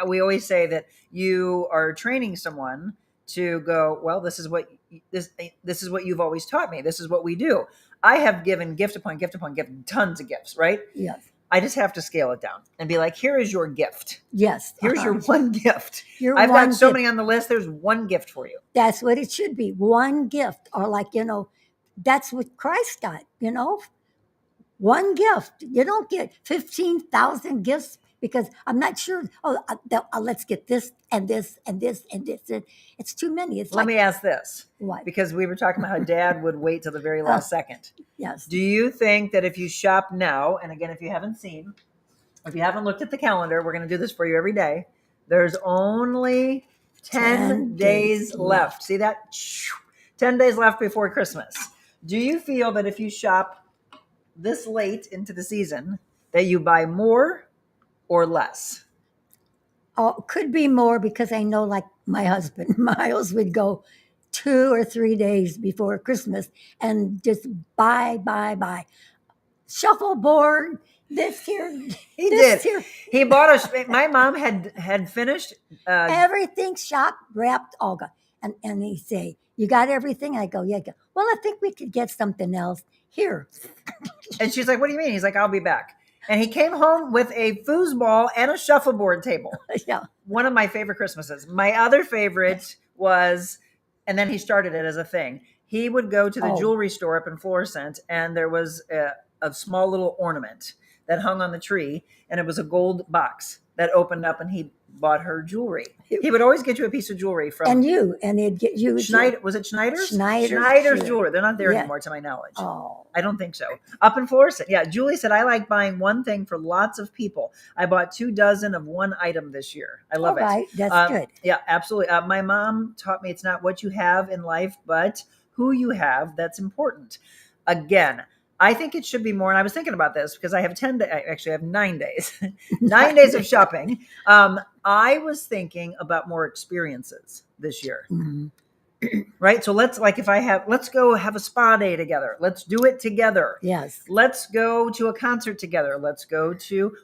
we always say that you are training someone to go, well, this is what you've always taught me. This is what we do. I have given gift upon gift upon gift, tons of gifts, right? Yes. I just have to scale it down and be like, here is your gift. Yes. Here's your one gift. Your I've one got so gift. many on the list. There's one gift for you. That's what it should be. One gift. Or like, that's what Christ got, one gift. You don't get 15,000 gifts because I'm not sure. Let's get this and this and this and this. It's too many. It's Let me ask this. What? Because we were talking about how Dad would wait till the very last second. Yes. Do you think that if you shop now, and again, if you haven't looked at the calendar, we're going to do this for you every day. There's only 10 days left. See that? 10 days left before Christmas. Do you feel that if you shop this late into the season that you buy more or less? Oh, could be more because I know, like my husband, Miles would go 2 or 3 days before Christmas and just buy. Shuffleboard, this here. He this did. Here. He bought my mom had finished. Everything shop wrapped, all gone. And he say, you got everything? I go, yeah. Well, I think we could get something else here. And she's like, what do you mean? He's like, I'll be back. And he came home with a foosball and a shuffleboard table. Yeah. One of my favorite Christmases. My other favorite was, and then he started it as a thing. He would go to the jewelry store up in Florissant, and there was a small little ornament that hung on the tree, and it was a gold box that opened up, and he bought her jewelry. He would always get you a piece of jewelry from and he'd get you Schneider. Was it Schneider's? Schneider's jewelry. They're not there anymore, to my knowledge. Oh, I don't think so. Up in Florissant. Yeah. Julie said, I like buying one thing for lots of people. I bought 24 of one item this year. I love it. Right. That's good. Yeah, absolutely. My mom taught me it's not what you have in life, but who you have that's important. Again, I think it should be more. And I was thinking about this because I have 10 days. Actually, I have 9 days, 9 days of shopping. I was thinking about more experiences this year. Mm-hmm. Right. So let's go have a spa day together. Let's do it together. Yes. Let's go to a concert together.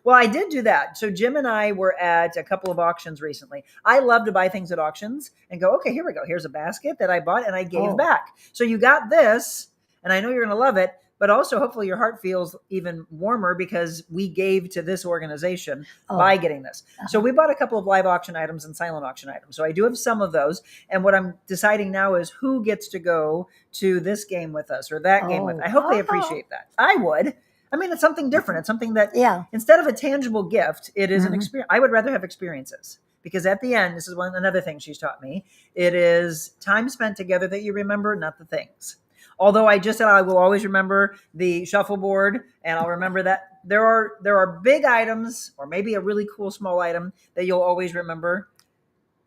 I did do that. So Jim and I were at a couple of auctions recently. I love to buy things at auctions and go, okay, here we go. Here's a basket that I bought and I gave back. So you got this, and I know you're going to love it, but also hopefully your heart feels even warmer because we gave to this organization by getting this. So we bought a couple of live auction items and silent auction items. So I do have some of those. And what I'm deciding now is who gets to go to this game with us or that game with us. I hope they appreciate that. I would. I mean, it's something different. It's something that instead of a tangible gift, it is an experience. I would rather have experiences. Because at the end, this is another thing she's taught me, it is time spent together that you remember, not the things. Although I just said I will always remember the shuffleboard, and I'll remember that there are big items or maybe a really cool small item that you'll always remember.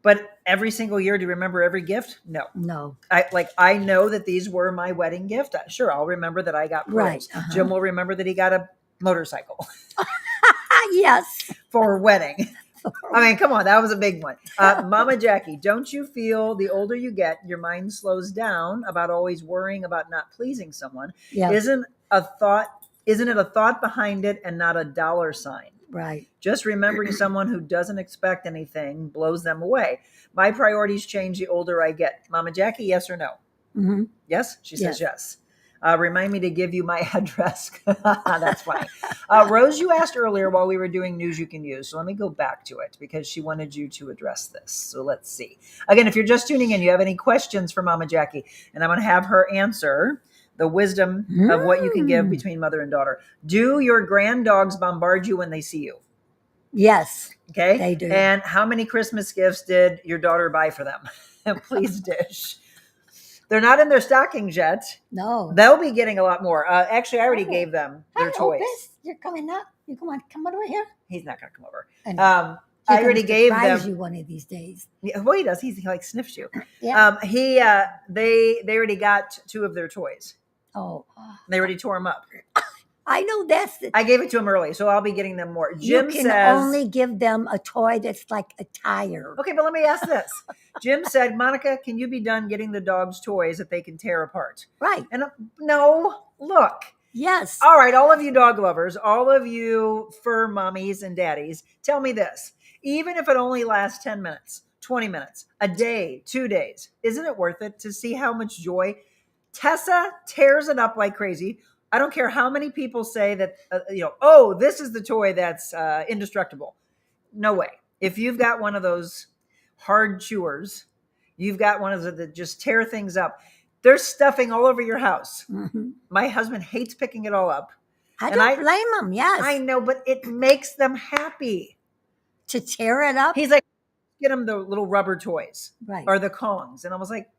But every single year, do you remember every gift? No. I know that these were my wedding gift. Sure, I'll remember that I got pearls. Right. Jim will remember that he got a motorcycle. Yes. For a wedding. I mean, come on, that was a big one. Mama Jackie, don't you feel the older you get, your mind slows down about always worrying about not pleasing someone? Yeah. Isn't it a thought behind it and not a dollar sign? Right. Just remembering someone who doesn't expect anything blows them away. My priorities change the older I get. Mama Jackie, yes or no? Mm-hmm. Yes? She says yes. Remind me to give you my address. That's funny. Rose, you asked earlier while we were doing news you can use. So let me go back to it because she wanted you to address this. So let's see. Again, if you're just tuning in, you have any questions for Mama Jackie, and I'm going to have her answer the wisdom of what you can give between mother and daughter. Do your grand dogs bombard you when they see you? Yes. Okay. They do. And how many Christmas gifts did your daughter buy for them? Please dish. They're not in their stockings yet. No. They'll be getting a lot more. Actually, I already gave them their toys. Opus, you're coming up. You come over here. He's not going to come over. I already gave them. You one of these days. Yeah, well, he does. He like sniffs you. Yeah. They already got 2 of their toys. Oh. They already tore them up. I know that's I gave it to him early, so I'll be getting them more. Jim says only give them a toy that's like a tire. Okay, but let me ask this. Jim said, Monica, can you be done getting the dogs toys that they can tear apart? Right. And no, look. Yes. All right, all of you dog lovers, all of you fur mommies and daddies, tell me this. Even if it only lasts 10 minutes, 20 minutes, a day, 2 days, isn't it worth it to see how much joy? Tessa tears it up like crazy. I don't care how many people say that, oh, this is the toy that's indestructible. No way. If you've got one of those hard chewers, you've got one of those that just tear things up. There's stuffing all over your house. Mhm. My husband hates picking it all up. I And don't blame them. Yes. I know, but it makes them happy. To tear it up. He's like, get him the little rubber toys Right. or the Kongs. And I was like,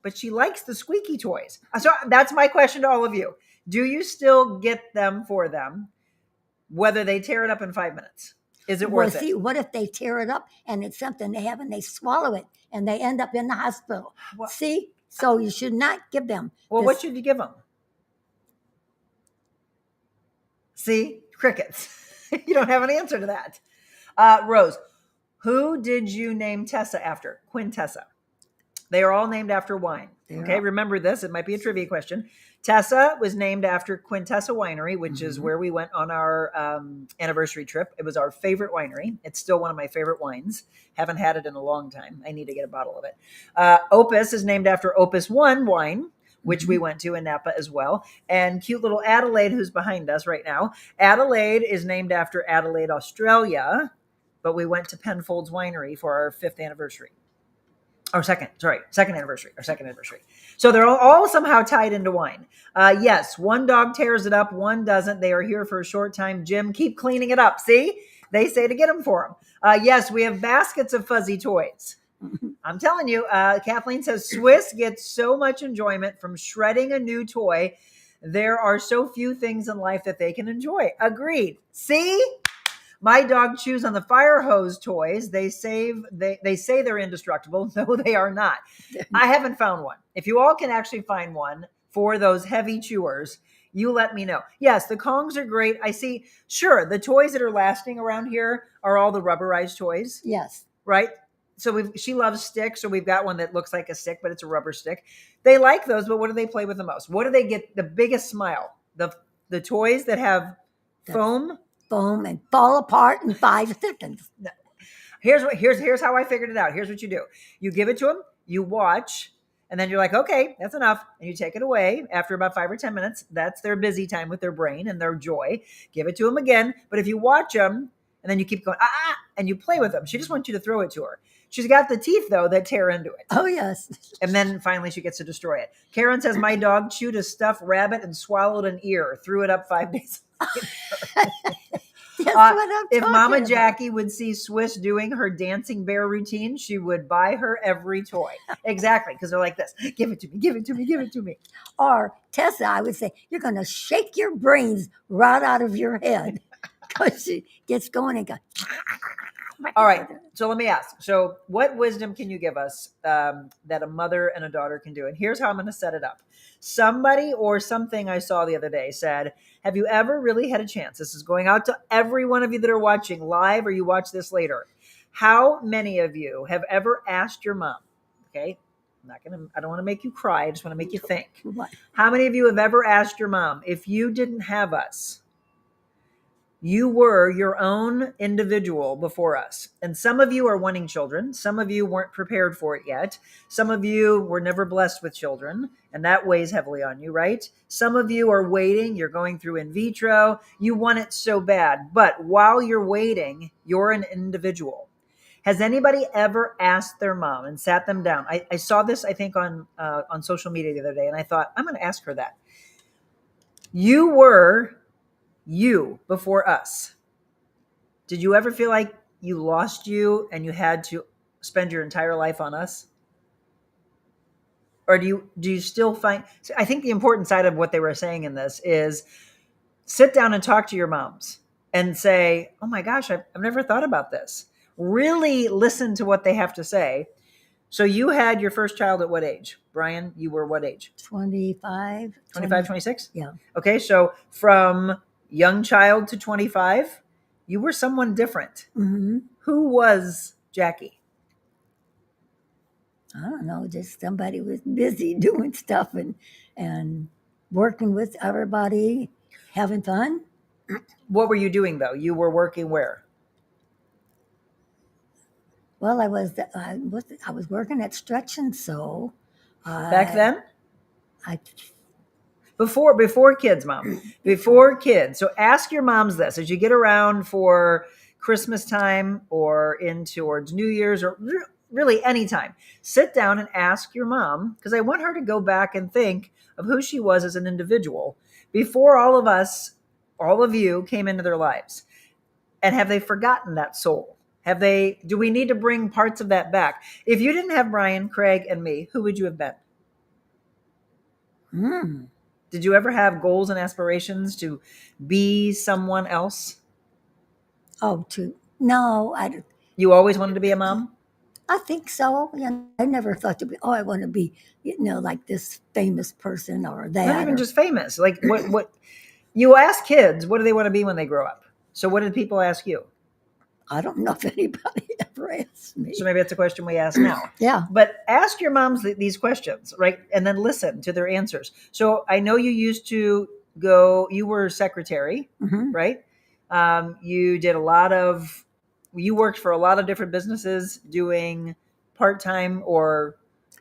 but she likes the squeaky toys. So that's my question to all of you. Do you still get them for them, whether they tear it up in 5 minutes? Is it worth See, it? what if they tear it up and it's something they have and they swallow it and they end up in the hospital? Well, see? So you should not give them. Well, what should you give them? See? Crickets. You don't have an answer to that. Rose, who did you name Tessa after? Quintessa. They are all named after wine. Okay, remember this. It might be a trivia question. Tessa was named after Quintessa Winery, which is where we went on our anniversary trip. It was our favorite winery. It's still one of my favorite wines. Haven't had it in a long time. I need to get a bottle of it. Opus is named after Opus One wine, which we went to in Napa as well. And cute little Adelaide, who's behind us right now. Adelaide is named after Adelaide, Australia, but we went to Penfolds Winery for our 5th anniversary. Second anniversary. So they're all somehow tied into wine. Yes, one dog tears it up, one doesn't. They are here for a short time. Jim, keep cleaning it up. See? They say to get them for them. Yes, we have baskets of fuzzy toys. I'm telling you, Kathleen says Swiss gets so much enjoyment from shredding a new toy. There are so few things in life that they can enjoy. Agreed. See? My dog chews on the fire hose toys. They say they're indestructible. No, they are not. I haven't found one. If you all can actually find one for those heavy chewers, you let me know. Yes, the Kongs are great. I see. Sure, the toys that are lasting around here are all the rubberized toys. Yes. Right? So she loves sticks, so we've got one that looks like a stick, but it's a rubber stick. They like those, but what do they play with the most? What do they get the biggest smile? The toys that have foam and fall apart in 5 seconds. Here's how I figured it out. Here's what you do. You give it to them, you watch, and then you're like, okay, that's enough. And you take it away after about 5 or 10 minutes. That's their busy time with their brain and their joy. Give it to them again. But if you watch them and then you keep going, and you play with them, she just wants you to throw it to her. She's got the teeth, though, that tear into it. Oh, yes. And then finally she gets to destroy it. Karen says, my dog chewed a stuffed rabbit and swallowed an ear, threw it up 5 days if Mama Jacque would see Swiss doing her dancing bear routine, she would buy her every toy. Exactly, because they're like this. Give it to me, give it to me, give it to me. Or Tessa, I would say, you're going to shake your brains right out of your head because she gets going and goes. All right, so let me ask. So what wisdom can you give us that a mother and a daughter can do? And here's how I'm going to set it up. Somebody or something I saw the other day said, have you ever really had a chance? This is going out to every one of you that are watching live or you watch this later. How many of you have ever asked your mom, okay, I don't want to make you cry. I just want to make you think. What? How many of you have ever asked your mom, if you didn't have us, you were your own individual before us. And some of you are wanting children. Some of you weren't prepared for it yet. Some of you were never blessed with children, and that weighs heavily on you, right? Some of you are waiting. You're going through in vitro. You want it so bad. But while you're waiting, you're an individual. Has anybody ever asked their mom and sat them down? I saw this, I think, on social media the other day, and I thought, I'm going to ask her that. You were you before us. Did you ever feel like you lost you and you had to spend your entire life on us? Or do you still find, I think the important side of what they were saying in this is sit down and talk to your moms and say, oh my gosh, I've never thought about this. Really listen to what they have to say. So you had your first child at what age? Brian, you were what age? 25. 25, 26? Yeah. Okay, so from young child to 25, you were someone different. Mm-hmm. Who was Jacque? I don't know, just somebody who was busy doing stuff and working with everybody, having fun. What were you doing, though? You were working where? Well, I was working at Stretch and Sew. Back then? Before kids, Mom. Before kids. So ask your moms this as you get around for Christmas time or in towards New Year's or really anytime. Sit down and ask your mom, because I want her to go back and think of who she was as an individual before all of us, all of you came into their lives. And have they forgotten that soul? Do we need to bring parts of that back? If you didn't have Brian, Craig, and me, who would you have been? Did you ever have goals and aspirations to be someone else? No, You always wanted to be a mom? I think so. I never thought to be, I want to be, like this famous person or that. Not even just famous. Like what you ask kids, what do they want to be when they grow up? So what did people ask you? I don't know if anybody ever asked me. So maybe that's a question we ask now. Yeah. But ask your moms these questions, right? And then listen to their answers. So I know you used to you were secretary, right? You worked for a lot of different businesses doing part-time or...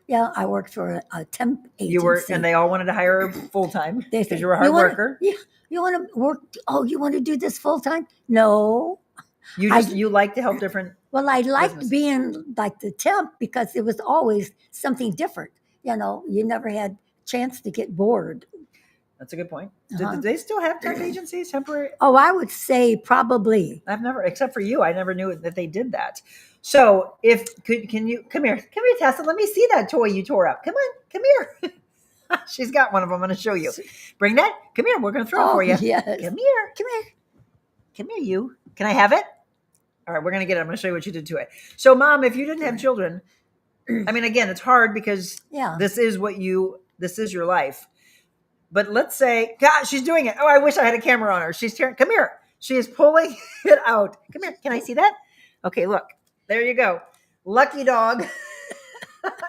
Yeah, I worked for a temp agency. And they all wanted to hire full-time They because you were a hard worker. Yeah, you want to work? Oh, you want to do this full-time? No. You like to help different... Well, I liked businesses. being like the temp because it was always something different. You never had chance to get bored. That's a good point. Do they still have temp agencies, temporary? Oh, I would say probably. I've never, except for you, I never knew that they did that. So can you come here, Tessa? Let me see that toy you tore up. Come here. She's got one of them. I'm going to show you. Bring that. Come here. We're going to throw it for you. Yes. Come here, you. Can I have it? All right, we're going to get it. I'm going to show you what you did to it. So, Mom, if you didn't have children, I mean, again, it's hard because this is your life. But let's say, God, she's doing it. Oh, I wish I had a camera on her. Come here. She is pulling it out. Come here. Can I see that? Okay, look. There you go. Lucky dog.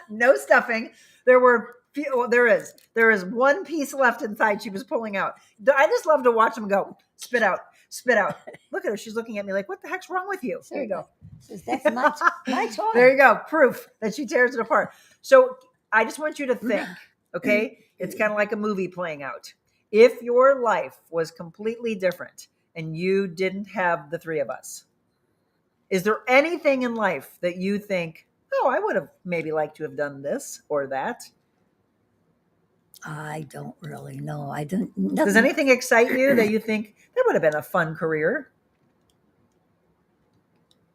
No stuffing. There is one piece left inside she was pulling out. I just love to watch them go. Spit out. Look at her. She's looking at me like, what the heck's wrong with you? There you go. That's my toy. There you go. Proof that she tears it apart. So I just want you to think, okay? It's kind of like a movie playing out. If your life was completely different and you didn't have the three of us, is there anything in life that you think, oh, I would have maybe liked to have done this or that? I don't really know. I don't. Nothing. Does anything excite you that you think that would have been a fun career?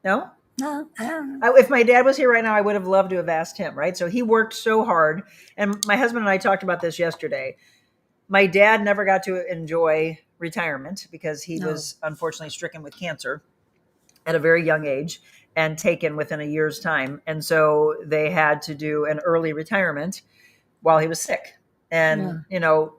No? No, I don't know. If my dad was here right now, I would have loved to have asked him, right? So he worked so hard. And my husband and I talked about this yesterday. My dad never got to enjoy retirement because he was unfortunately stricken with cancer at a very young age and taken within a year's time. And so they had to do an early retirement while he was sick. And,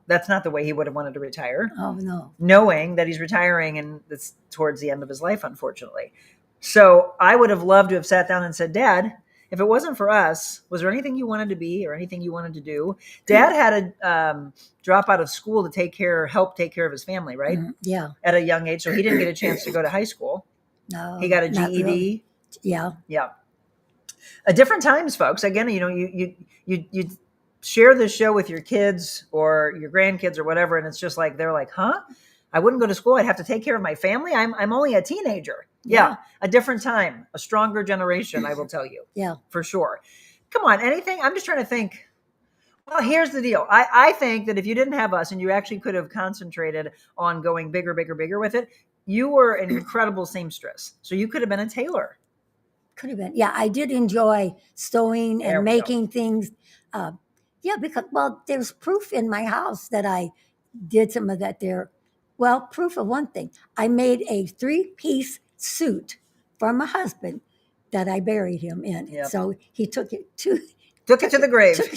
that's not the way he would have wanted to retire. Oh, no. Knowing that he's retiring and it's towards the end of his life, unfortunately. So I would have loved to have sat down and said, Dad, if it wasn't for us, was there anything you wanted to be or anything you wanted to do? Dad had to drop out of school to help take care of his family, right? Yeah. At a young age. So he didn't get a chance to go to high school. No. He got a GED. Really. Yeah. Yeah. Different times, folks. Again, you share this show with your kids or your grandkids or whatever, and it's just like, they're like, huh? I wouldn't go to school. I'd have to take care of my family. I'm only a teenager. Yeah. A different time, a stronger generation, I will tell you. Yeah. For sure. Come on, anything? I'm just trying to think. Well, here's the deal. I think that if you didn't have us and you actually could have concentrated on going bigger with it, you were an incredible seamstress. So you could have been a tailor. Could have been. Yeah, I did enjoy sewing and making things. Because, there's proof in my house that I did some of that there. Well, proof of one thing. I made a 3-piece suit for my husband that I buried him in. Yep. So he took it to the grave. Took it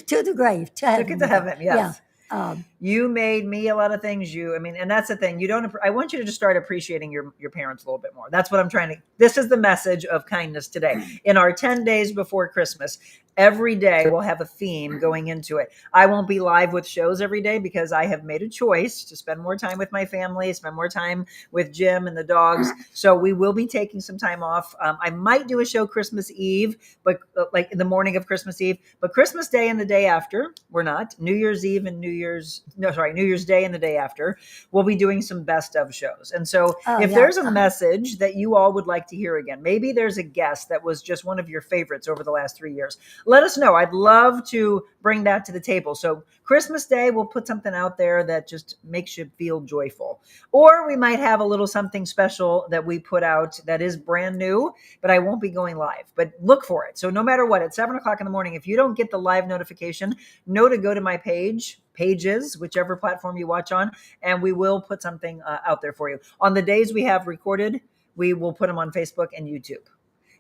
to the grave. Took it to heaven, yes. Yeah. You made me a lot of things. And that's the thing. I want you to just start appreciating your parents a little bit more. That's what I'm trying to. This is the message of kindness today. In our 10 days before Christmas, every day we'll have a theme going into it. I won't be live with shows every day because I have made a choice to spend more time with my family, spend more time with Jim and the dogs. So we will be taking some time off. I might do a show Christmas Eve, but like in the morning of Christmas Eve, but Christmas Day and the day after, we're not. New Year's Eve and New Year's New Year's Day and the day after, we'll be doing some best of shows. And so Oh, if yeah. there's a message that you all would like to hear again, maybe there's a guest that was just one of your favorites over the last 3 years, let us know. I'd love to bring that to the table. So Christmas Day, we'll put something out there that just makes you feel joyful. Or we might have a little something special that we put out that is brand new, but I won't be going live. But look for it. So no matter what, at 7:00 in the morning, if you don't get the live notification, know to go to my pages, whichever platform you watch on, and we will put something out there for you. On the days we have recorded, we will put them on Facebook and YouTube.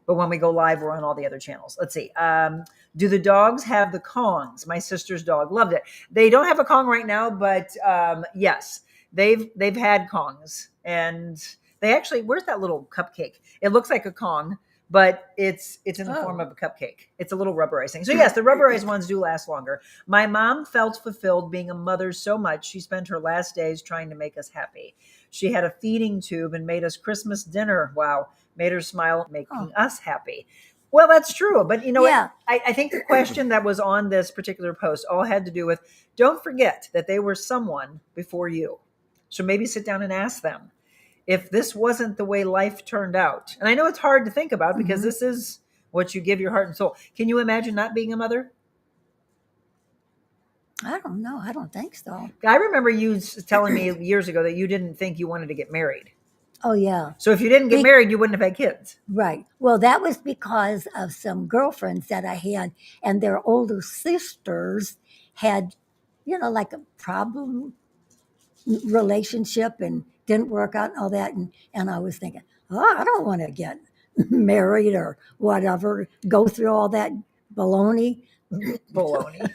But when we go live, we're on all the other channels. Let's see. Do the dogs have the Kongs? My sister's dog loved it. They don't have a Kong right now, but yes, they've had Kongs. And they actually, where's that little cupcake? It looks like a Kong, but it's in the form of a cupcake. It's a little rubberized thing. So yes, the rubberized ones do last longer. My mom felt fulfilled being a mother so much. She spent her last days trying to make us happy. She had a feeding tube and made us Christmas dinner. Wow. Made her smile, making us happy. Well, that's true. But you know what? I think the question that was on this particular post all had to do with, don't forget that they were someone before you. So maybe sit down and ask them, if this wasn't the way life turned out. And I know it's hard to think about because this is what you give your heart and soul. Can you imagine not being a mother? I don't know. I don't think so. I remember you telling me years ago that you didn't think you wanted to get married. Oh, yeah. So if you didn't get married, you wouldn't have had kids. Right. Well, that was because of some girlfriends that I had, and their older sisters had, like a problem relationship and didn't work out and all that. And I was thinking, I don't want to get married or whatever, go through all that baloney. Baloney.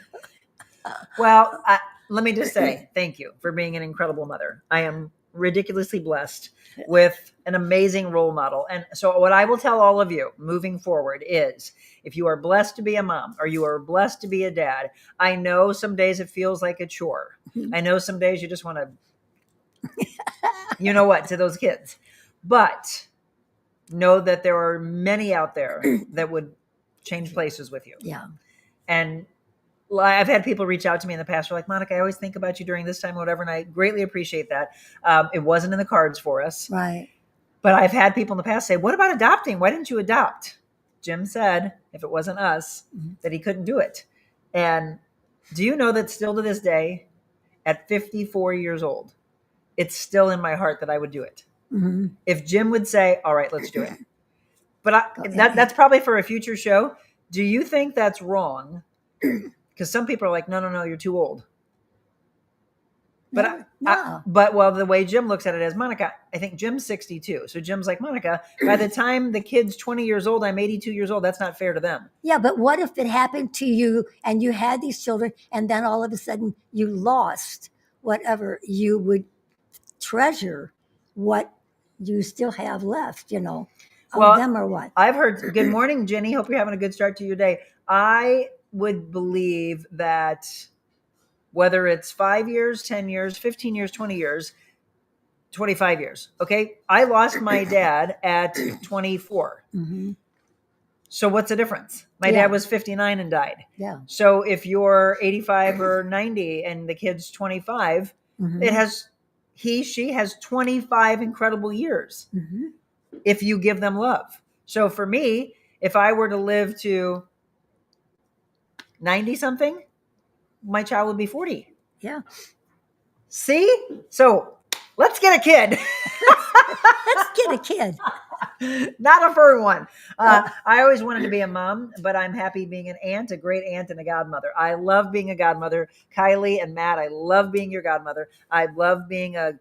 Well, let me just say thank you for being an incredible mother. I am ridiculously blessed with an amazing role model. And so what I will tell all of you moving forward is, if you are blessed to be a mom or you are blessed to be a dad, I know some days it feels like a chore. I know some days you just want to, you know what, to those kids. But know that there are many out there that would change places with you. Yeah. And I've had people reach out to me in the past. They're like, Monica, I always think about you during this time, whatever. And I greatly appreciate that. It wasn't in the cards for us. Right. But I've had people in the past say, what about adopting? Why didn't you adopt? Jim said, if it wasn't us, that he couldn't do it. And do you know that still to this day, at 54 years old, it's still in my heart that I would do it. Mm-hmm. If Jim would say, all right, let's do it. But that's probably for a future show. Do you think that's wrong? Because some people are like, no, you're too old. But No. But the way Jim looks at it is, Monica, I think Jim's 62. So Jim's like, Monica, by the time the kid's 20 years old, I'm 82 years old. That's not fair to them. Yeah, but what if it happened to you and you had these children and then all of a sudden you lost whatever you would treasure, what you still have left, of them or what? I've heard, good morning, Jenny. Hope you're having a good start to your day. I would believe that whether it's 5 years, 10 years, 15 years, 20 years, 25 years. Okay. I lost my dad at 24. Mm-hmm. So what's the difference? My dad was 59 and died. Yeah. So if you're 85 or 90 and the kid's 25, she has 25 incredible years if you give them love. So for me, if I were to live to 90 something, my child would be 40. Yeah. See? So let's get a kid. Let's get a kid. Not a fur one. I always wanted to be a mom, but I'm happy being an aunt, a great aunt, and a godmother. I love being a godmother. Kylie and Matt, I love being your godmother. I love being an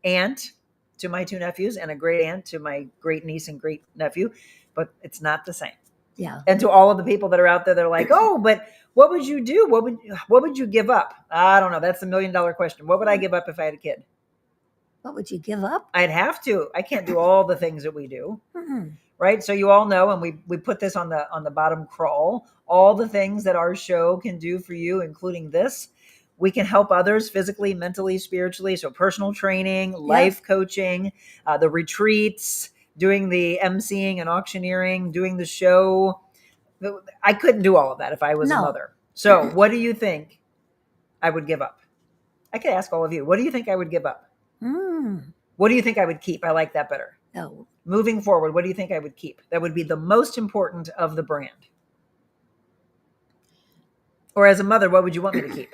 aunt to my two nephews and a great aunt to my great niece and great nephew, but it's not the same. Yeah. And to all of the people that are out there, they're like, oh, but what would you do? What would you give up? I don't know. That's the $1 million question. What would I give up if I had a kid? What would you give up? I'd have to. I can't do all the things that we do. Mm-hmm. Right. So you all know, and we put this on the bottom crawl, all the things that our show can do for you, including this. We can help others physically, mentally, spiritually. So personal training, life coaching, the retreats, doing the emceeing and auctioneering, doing the show. I couldn't do all of that if I was a mother. So what do you think I would give up? I could ask all of you. What do you think I would give up? Mm. What do you think I would keep? I like that better. Oh, Moving forward, what do you think I would keep? That would be the most important of the brand. Or as a mother, what would you want me to keep?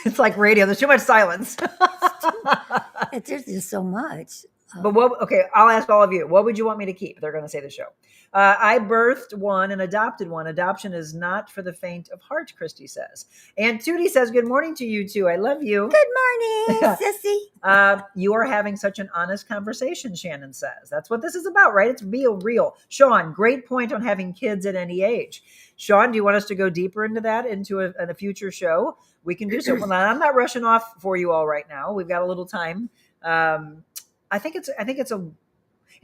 It's like radio. There's too much silence. there's just so much. But okay, I'll ask all of you. What would you want me to keep? They're going to say the show. I birthed one and adopted one. Adoption is not for the faint of heart, Christy says. And Tootie says, good morning to you too. I love you. Good morning, Sissy. You are having such an honest conversation, Shannon says. That's what this is about, right? It's real. Sean, great point on having kids at any age. Sean, do you want us to go deeper into that into a future show? We can do so. Well, I'm not rushing off for you all right now. We've got a little time. I think it's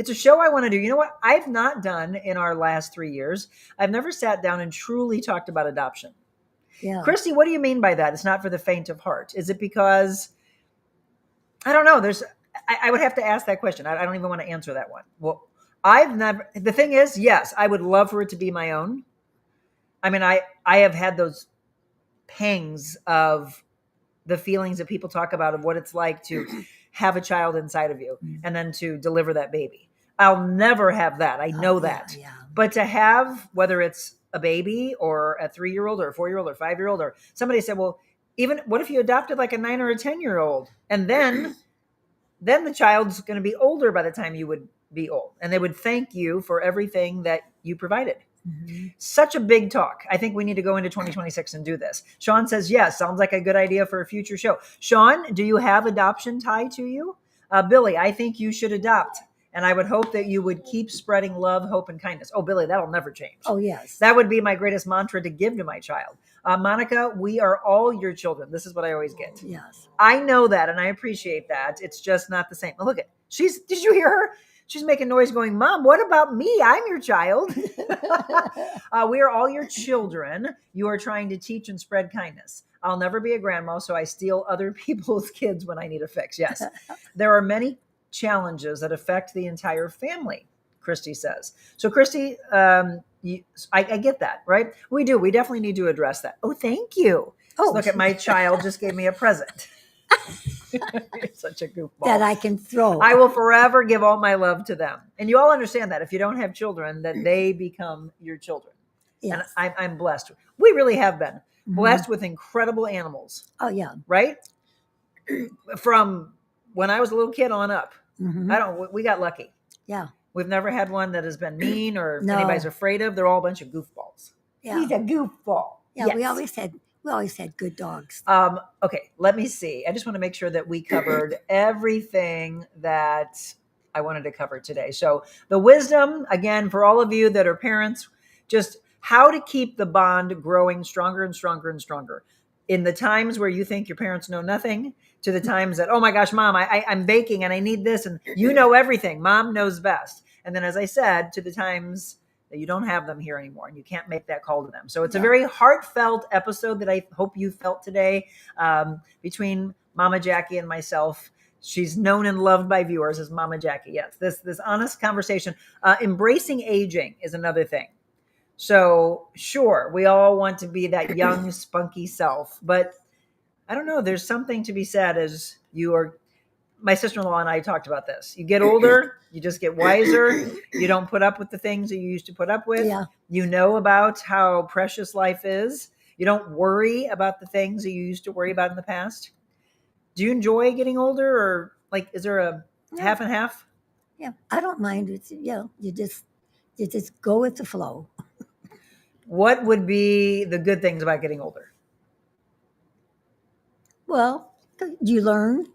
a show I want to do. You know what? I've not done in our last 3 years. I've never sat down and truly talked about adoption. Yeah. Christy, what do you mean by that? It's not for the faint of heart. Is it because I don't know? I would have to ask that question. I don't even want to answer that one. Well, the thing is, yes, I would love for it to be my own. I mean, I have had those pangs of the feelings that people talk about of what it's like to have a child inside of you and then to deliver that baby. I'll never have that. I know that. Yeah. But to have, whether it's a baby or a 3-year-old or a 4-year-old or 5-year-old, or somebody said, well, even what if you adopted like a 9 or a 10-year-old? And then the child's going to be older by the time you would be old. And they would thank you for everything that you provided. Mm-hmm. Such a big talk. I think we need to go into 2026 and do this. Sean says, yes, sounds like a good idea for a future show. Sean, do you have adoption tied to you? Billy, I think you should adopt. And I would hope that you would keep spreading love, hope, and kindness. Oh, Billy, that'll never change. Oh, yes. That would be my greatest mantra to give to my child. Monica, we are all your children. This is what I always get. Yes. I know that, and I appreciate that. It's just not the same. Look at, did you hear her? She's making noise going, Mom, what about me? I'm your child. We are all your children. You are trying to teach and spread kindness. I'll never be a grandma, so I steal other people's kids when I need a fix. Yes. There are many challenges that affect the entire family, Christy says. So, Christy, I get that, right? We do. We definitely need to address that. Oh, thank you. Oh, look at my child just gave me a present. You're such a goofball. That I can throw. I will forever give all my love to them. And you all understand that if you don't have children, that they become your children. Yes. And I'm blessed. We really have been blessed with incredible animals. Oh, yeah. Right? From when I was a little kid on up. We got lucky. Yeah. We've never had one that has been mean or anybody's afraid of. They're all a bunch of goofballs. Yeah. He's a goofball. Yeah, yes. we always had good dogs. Okay, let me see. I just want to make sure that we covered everything that I wanted to cover today. So the wisdom, again, for all of you that are parents, just how to keep the bond growing stronger and stronger and stronger. In the times where you think your parents know nothing, to the times that, oh my gosh, Mom, I'm baking and I need this, and you know everything. Mom knows best. And then, as I said, to the times that you don't have them here anymore and you can't make that call to them. So it's a very heartfelt episode that I hope you felt today between Mama Jacque and myself. She's known and loved by viewers as Mama Jacque. Yes, this honest conversation. Embracing aging is another thing. So sure, we all want to be that young, spunky self, but I don't know. There's something to be said as you are. My sister-in-law and I talked about this. You get older, you just get wiser. You don't put up with the things that you used to put up with. Yeah. You know about how precious life is. You don't worry about the things that you used to worry about in the past. Do you enjoy getting older, or like, is there a half and half? Yeah, I don't mind. It's, you just go with the flow. What would be the good things about getting older? Well, you learn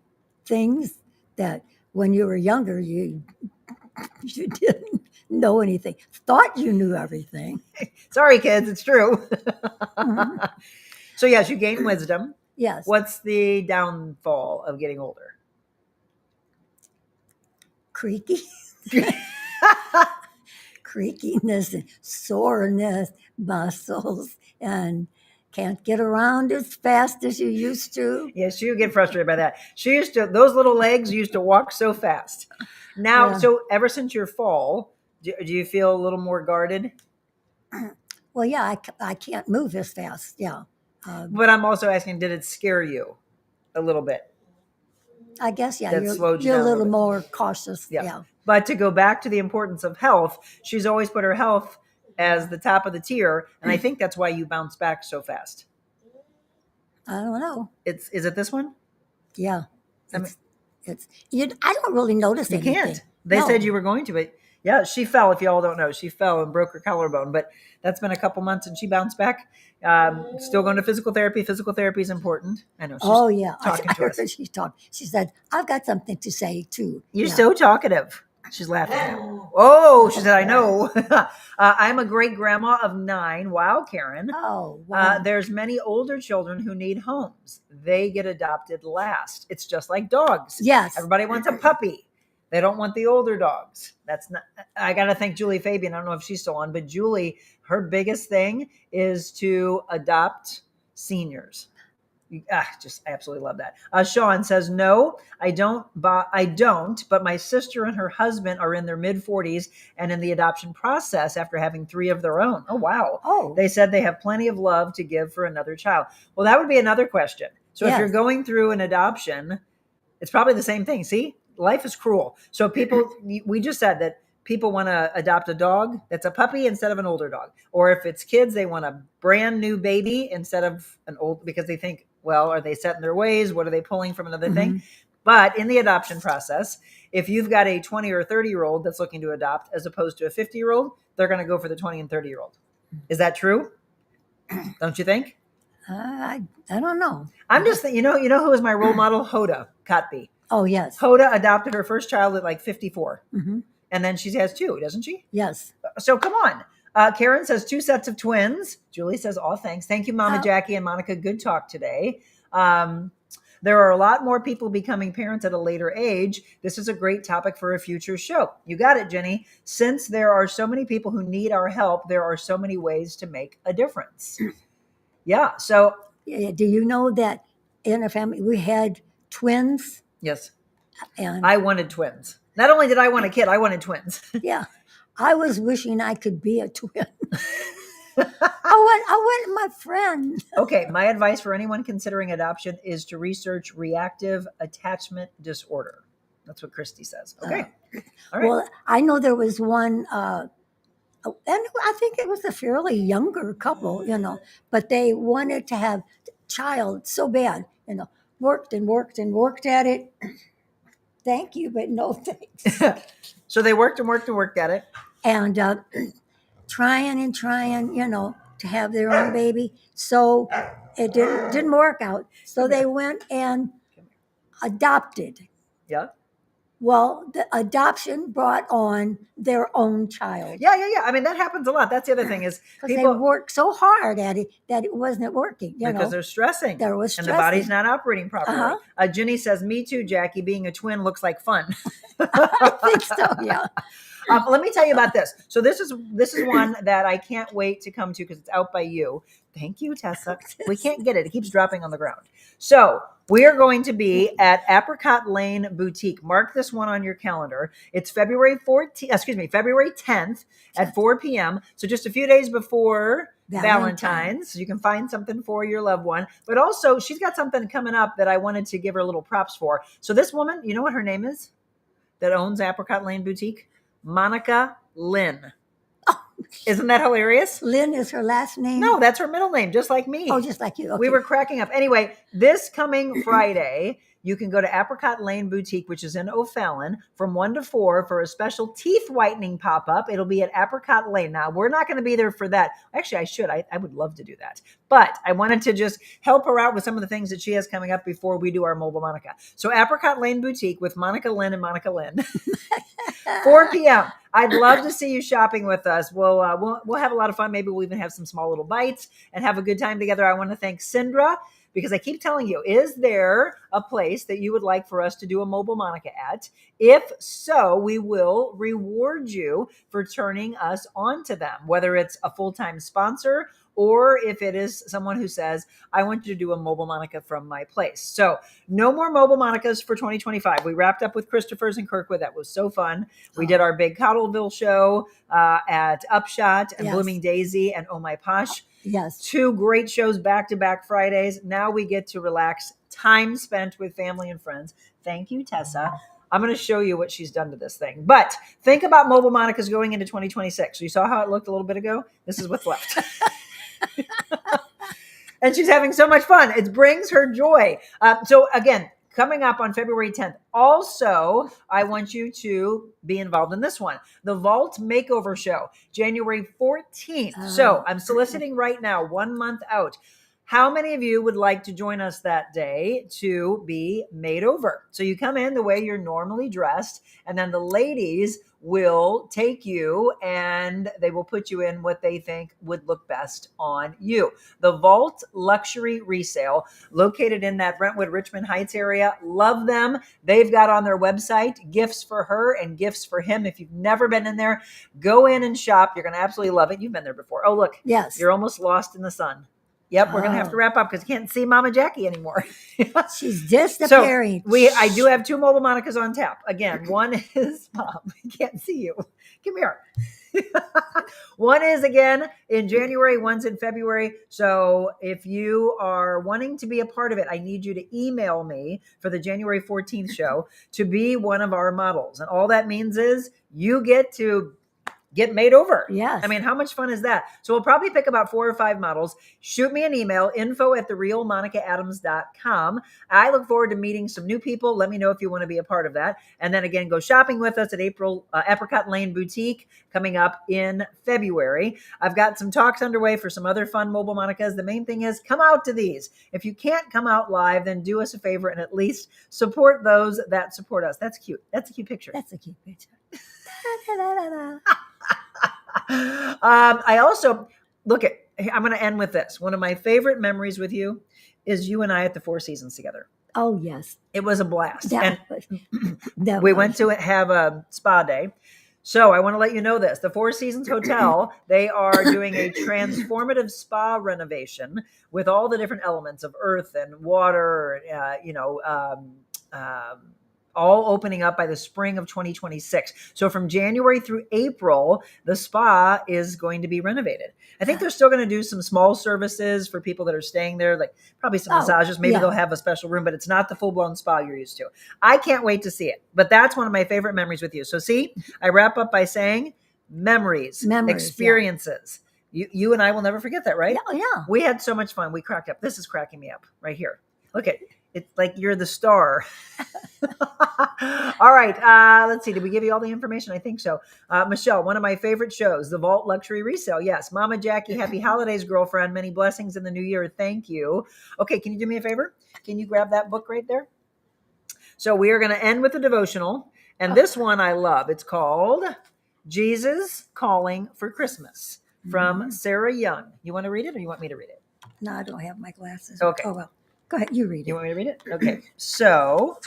things that when you were younger, you didn't know anything. Thought you knew everything. Sorry, kids, it's true. So yes, you gain wisdom. Yes. What's the downfall of getting older? Creaky. Creakiness and soreness, muscles, and can't get around as fast as you used to. Yes, you get frustrated by that. Those little legs used to walk so fast. Now, so ever since your fall, do you feel a little more guarded? Well, yeah, I can't move as fast. Yeah. But I'm also asking, did it scare you a little bit? I guess, yeah, That slowed you you're a down a little little bit. more cautious. Yeah. Yeah. But to go back to the importance of health, she's always put her health as the top of the tier. And I think that's why you bounce back so fast. I don't know. Is it this one? Yeah. I mean, I don't really notice you anything. can't. They No. said you were going to, but yeah, she fell. If you all don't know, she fell and broke her collarbone. But that's been a couple months, and she bounced back. Still going to physical therapy. Physical therapy is important. I know. She's Oh, yeah. talking I to us. heard she talked. She said, I've got something to say, too. You're Yeah. so talkative. She's laughing now. Oh, she said, I know. I'm a great grandma of 9. Wow, Karen. Oh, wow. There's many older children who need homes. They get adopted last. It's just like dogs. Yes. Everybody wants a puppy. They don't want the older dogs. That's not. I got to thank Julie Fabian. I don't know if she's still on, but Julie, her biggest thing is to adopt seniors. Just absolutely love that. Sean says, no, I don't, but my sister and her husband are in their mid 40s and in the adoption process after having 3 of their own. Oh, wow. Oh. They said they have plenty of love to give for another child. Well, that would be another question. So if Yes. you're going through an adoption, it's probably the same thing. See, life is cruel. So we just said that people want to adopt a dog that's a puppy instead of an older dog. Or if it's kids, they want a brand new baby instead of an old, because they think, well, are they set in their ways? What are they pulling from another thing? But in the adoption process, if you've got a 20 or 30-year-old that's looking to adopt as opposed to a 50-year-old, they're going to go for the 20 and 30-year-old. Is that true? Don't you think? I don't know. I'm just thinking, you know who is my role model? Hoda Kotb. Oh, yes. Hoda adopted her first child at like 54. Mm-hmm. And then she has 2, doesn't she? Yes. So come on. Karen says 2 sets of twins. Julie says, oh, thanks. Thank you, Mama Jacque and Monica. Good talk today. There are a lot more people becoming parents at a later age. This is a great topic for a future show. You got it, Jenny. Since there are so many people who need our help, there are so many ways to make a difference. Yeah. So. Do you know that in a family we had twins? Yes. And I wanted twins. Not only did I want a kid, I wanted twins. yeah. I was wishing I could be a twin. I want my friend. Okay, my advice for anyone considering adoption is to research reactive attachment disorder. That's what Christy says. Okay. All right. Well, I know there was one, and I think it was a fairly younger couple, but they wanted to have a child so bad, worked and worked and worked at it. Thank you, but no thanks. So they worked and worked and worked at it. And trying and trying, to have their own baby. So it didn't work out. So they went and adopted. Yeah. Well, the adoption brought on their own child. Yeah. I mean, that happens a lot. That's the other thing is Because they worked so hard at it that it wasn't working. Because they're stressing. There was and stressing. the body's not operating properly. Jenny says, me too, Jackie. Being a twin looks like fun. I think so, yeah. Let me tell you about this. So this is one that I can't wait to come to because it's out by you. Thank you, Tessa. We can't get it. It keeps dropping on the ground. So we are going to be at Apricot Lane Boutique. Mark this one on your calendar. It's February 10th at 4 p.m. So just a few days before Valentine's. So you can find something for your loved one. But also, she's got something coming up that I wanted to give her a little props for. So this woman, you know what her name is that owns Apricot Lane Boutique? Monica Lynn. Isn't that hilarious? Lynn is her last name? No, that's her middle name, just like me. Oh, just like you. Okay. We were cracking up. Anyway, this coming Friday, you can go to Apricot Lane Boutique, which is in O'Fallon, from 1 to 4 for a special teeth whitening pop-up. It'll be at Apricot Lane. Now, we're not going to be there for that. Actually, I should. I would love to do that. But I wanted to just help her out with some of the things that she has coming up before we do our Mobile Monica. So Apricot Lane Boutique with Monica Lynn and Monica Lynn. 4 p.m. I'd love to see you shopping with us. We'll have a lot of fun. Maybe we'll even have some small little bites and have a good time together. I want to thank Sindra because I keep telling you, is there a place that you would like for us to do a Mobile Monica at? If so, we will reward you for turning us on to them, whether it's a full-time sponsor or if it is someone who says, I want you to do a mobile Monica from my place. So no more mobile Monicas for 2025. We wrapped up with Christopher's in Kirkwood. That was so fun. We did our big Cottleville show at Upshot and Yes. Blooming Daisy and Oh My Posh. Yes. 2 great shows back-to-back Fridays. Now we get to relax, time spent with family and friends. Thank you, Tessa. I'm going to show you what she's done to this thing. But think about mobile Monicas going into 2026. You saw how it looked a little bit ago? This is what's left. And she's having so much fun. It brings her joy. So again, coming up on February 10th. Also, I want you to be involved in this one, the Vault Makeover Show, January 14th. So I'm soliciting right now, 1 month out. How many of you would like to join us that day to be made over? So you come in the way you're normally dressed, and then the ladies will take you and they will put you in what they think would look best on you. The Vault Luxury Resale, located in that Brentwood, Richmond Heights area. Love them. They've got on their website gifts for her and gifts for him. If you've never been in there, go in and shop. You're going to absolutely love it. You've been there before. Oh, look. Yes. You're almost lost in the sun. Yep, we're going to have to wrap up because you can't see Mama Jacque anymore. She's disappearing. So I do have 2 mobile Monicas on tap. Again, one is, Mom, I can't see you. Come here. One is again in January, one's in February. So if you are wanting to be a part of it, I need you to email me for the January 14th show to be one of our models. And all that means is you get to get made over. Yes. I mean, how much fun is that? So we'll probably pick about 4 or 5 models. Shoot me an email, info@therealmonicaadams.com. I look forward to meeting some new people. Let me know if you want to be a part of that. And then again, go shopping with us at Apricot Lane Boutique coming up in February. I've got some talks underway for some other fun mobile Monicas. The main thing is come out to these. If you can't come out live, then do us a favor and at least support those that support us. That's cute. That's a cute picture. That's a cute picture. I also I'm going to end with this. One of my favorite memories with you is you and I at the Four Seasons together. Oh, yes. It was a blast. We went to have a spa day. So I want to let you know this. The Four Seasons Hotel, they are doing a transformative spa renovation with all the different elements of earth and water, all opening up by the spring of 2026. So from January through April, the spa is going to be renovated. I think they're still going to do some small services for people that are staying there, like probably some massages. Maybe they'll have a special room, but it's not the full-blown spa you're used to. I can't wait to see it. But that's one of my favorite memories with you. So see, I wrap up by saying memories experiences. Yeah. You and I will never forget that, right? Yeah. We had so much fun. We cracked up. This is cracking me up right here. Look at it's like you're the star. All right. Let's see. Did we give you all the information? I think so. Michelle, one of my favorite shows, The Vault Luxury Resale. Yes. Mama Jacque, happy holidays, girlfriend. Many blessings in the new year. Thank you. Okay. Can you do me a favor? Can you grab that book right there? So we are going to end with a devotional. And this one I love. It's called Jesus Calling for Christmas from Sarah Young. You want to read it or you want me to read it? No, I don't have my glasses. Okay. Oh, well. Go ahead. You read it. You want me to read it? Okay. So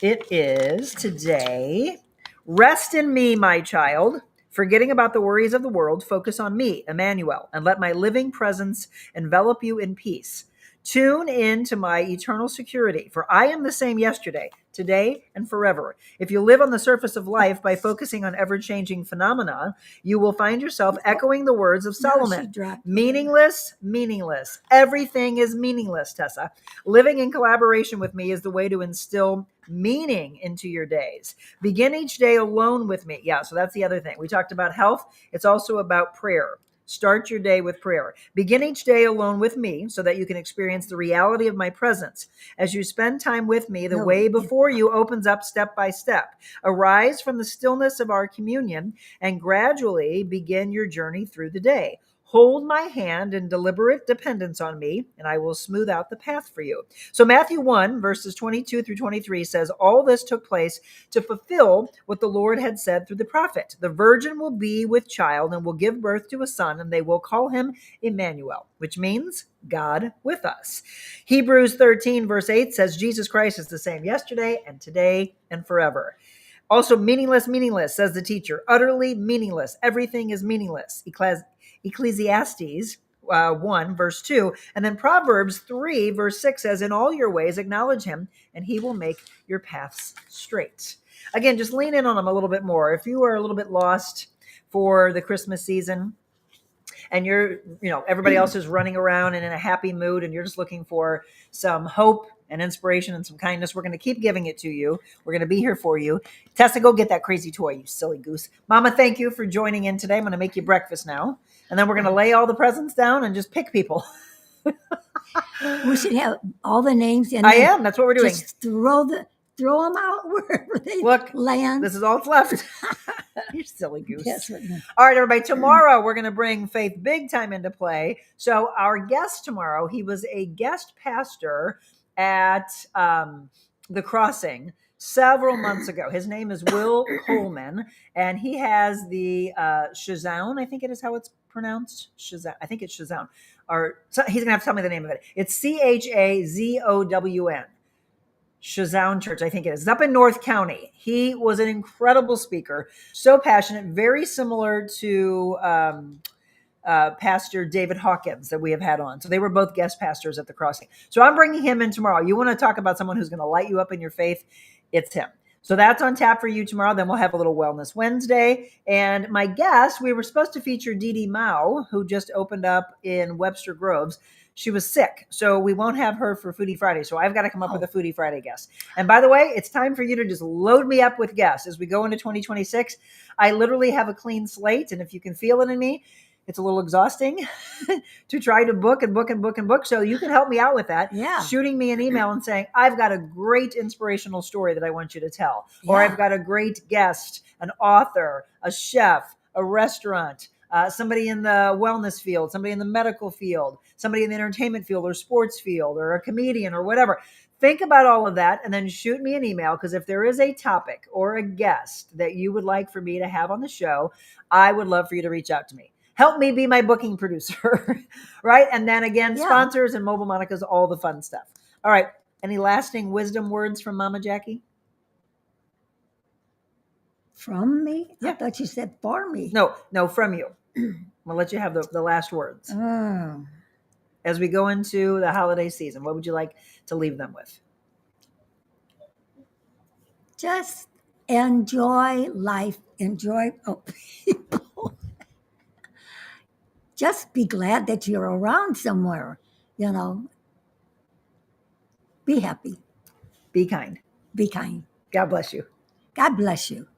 it is today. Rest in me, my child. Forgetting about the worries of the world, focus on me, Emmanuel, and let my living presence envelop you in peace. Tune in to my eternal security, for I am the same yesterday, today, and forever. If you live on the surface of life by focusing on ever-changing phenomena, you will find yourself echoing the words of Solomon. Meaningless, meaningless. Everything is meaningless, Tessa. Living in collaboration with me is the way to instill meaning into your days. Begin each day alone with me. Yeah, so that's the other thing. We talked about health. It's also about prayer. Start your day with prayer. Begin each day alone with me so that you can experience the reality of my presence. As you spend time with me, the way before you opens up step by step. Arise from the stillness of our communion and gradually begin your journey through the day. Hold my hand in deliberate dependence on me, and I will smooth out the path for you. So Matthew 1, verses 22 through 23 says, all this took place to fulfill what the Lord had said through the prophet. The virgin will be with child and will give birth to a son, and they will call him Emmanuel, which means God with us. Hebrews 13, verse 8 says, Jesus Christ is the same yesterday and today and forever. Also, meaningless, meaningless, says the teacher. Utterly meaningless. Everything is meaningless. Ecclesiastes 1, verse 2. And then Proverbs 3, verse 6 says, in all your ways, acknowledge him, and he will make your paths straight. Again, just lean in on him a little bit more. If you are a little bit lost for the Christmas season, and everybody else is running around and in a happy mood, and you're just looking for some hope and inspiration and some kindness, we're going to keep giving it to you. We're going to be here for you. Tessa, go get that crazy toy, you silly goose. Mama, thank you for joining in today. I'm going to make you breakfast now, and then we're going to lay all the presents down and just pick people. We should have all the names in. That's what we're doing. Just throw them out wherever they land. This is all that's left. You silly goose. Yes. All right, everybody. Tomorrow, we're going to bring faith big time into play. So our guest tomorrow, he was a guest pastor at the Crossing several months ago. His name is Will Coleman, and he has the Shazown, I think it is how it's pronounced. Shazown. I think it's Shazown. He's going to have to tell me the name of it. It's CHAZOWN. Shazown Church, I think it is. It's up in North County. He was an incredible speaker, so passionate, very similar to Pastor David Hawkins that we have had on. So they were both guest pastors at the Crossing. So I'm bringing him in tomorrow. You want to talk about someone who's going to light you up in your faith? It's him. So that's on tap for you tomorrow. Then we'll have a little Wellness Wednesday. And my guest, we were supposed to feature Dee Dee Mao, who just opened up in Webster Groves. She was sick, so we won't have her for Foodie Friday. So I've got to come up with a Foodie Friday guest. And by the way, it's time for you to just load me up with guests as we go into 2026. I literally have a clean slate, and if you can feel it in me, it's a little exhausting to try to book and book and book and book. So you can help me out with that. Yeah. Shooting me an email and saying, I've got a great inspirational story that I want you to tell. Yeah. Or I've got a great guest, an author, a chef, a restaurant, somebody in the wellness field, somebody in the medical field, somebody in the entertainment field or sports field, or a comedian or whatever. Think about all of that and then shoot me an email, because if there is a topic or a guest that you would like for me to have on the show, I would love for you to reach out to me. Help me be my booking producer, right? And then again, sponsors and Mobile Monica's, all the fun stuff. All right. Any lasting wisdom words from Mama Jacque? From me? Yeah. I thought you said for me. No, from you. I'll let you have the last words. As we go into the holiday season, what would you like to leave them with? Just enjoy life. Enjoy people. Just be glad that you're around somewhere, Be happy. Be kind. Be kind. God bless you. God bless you.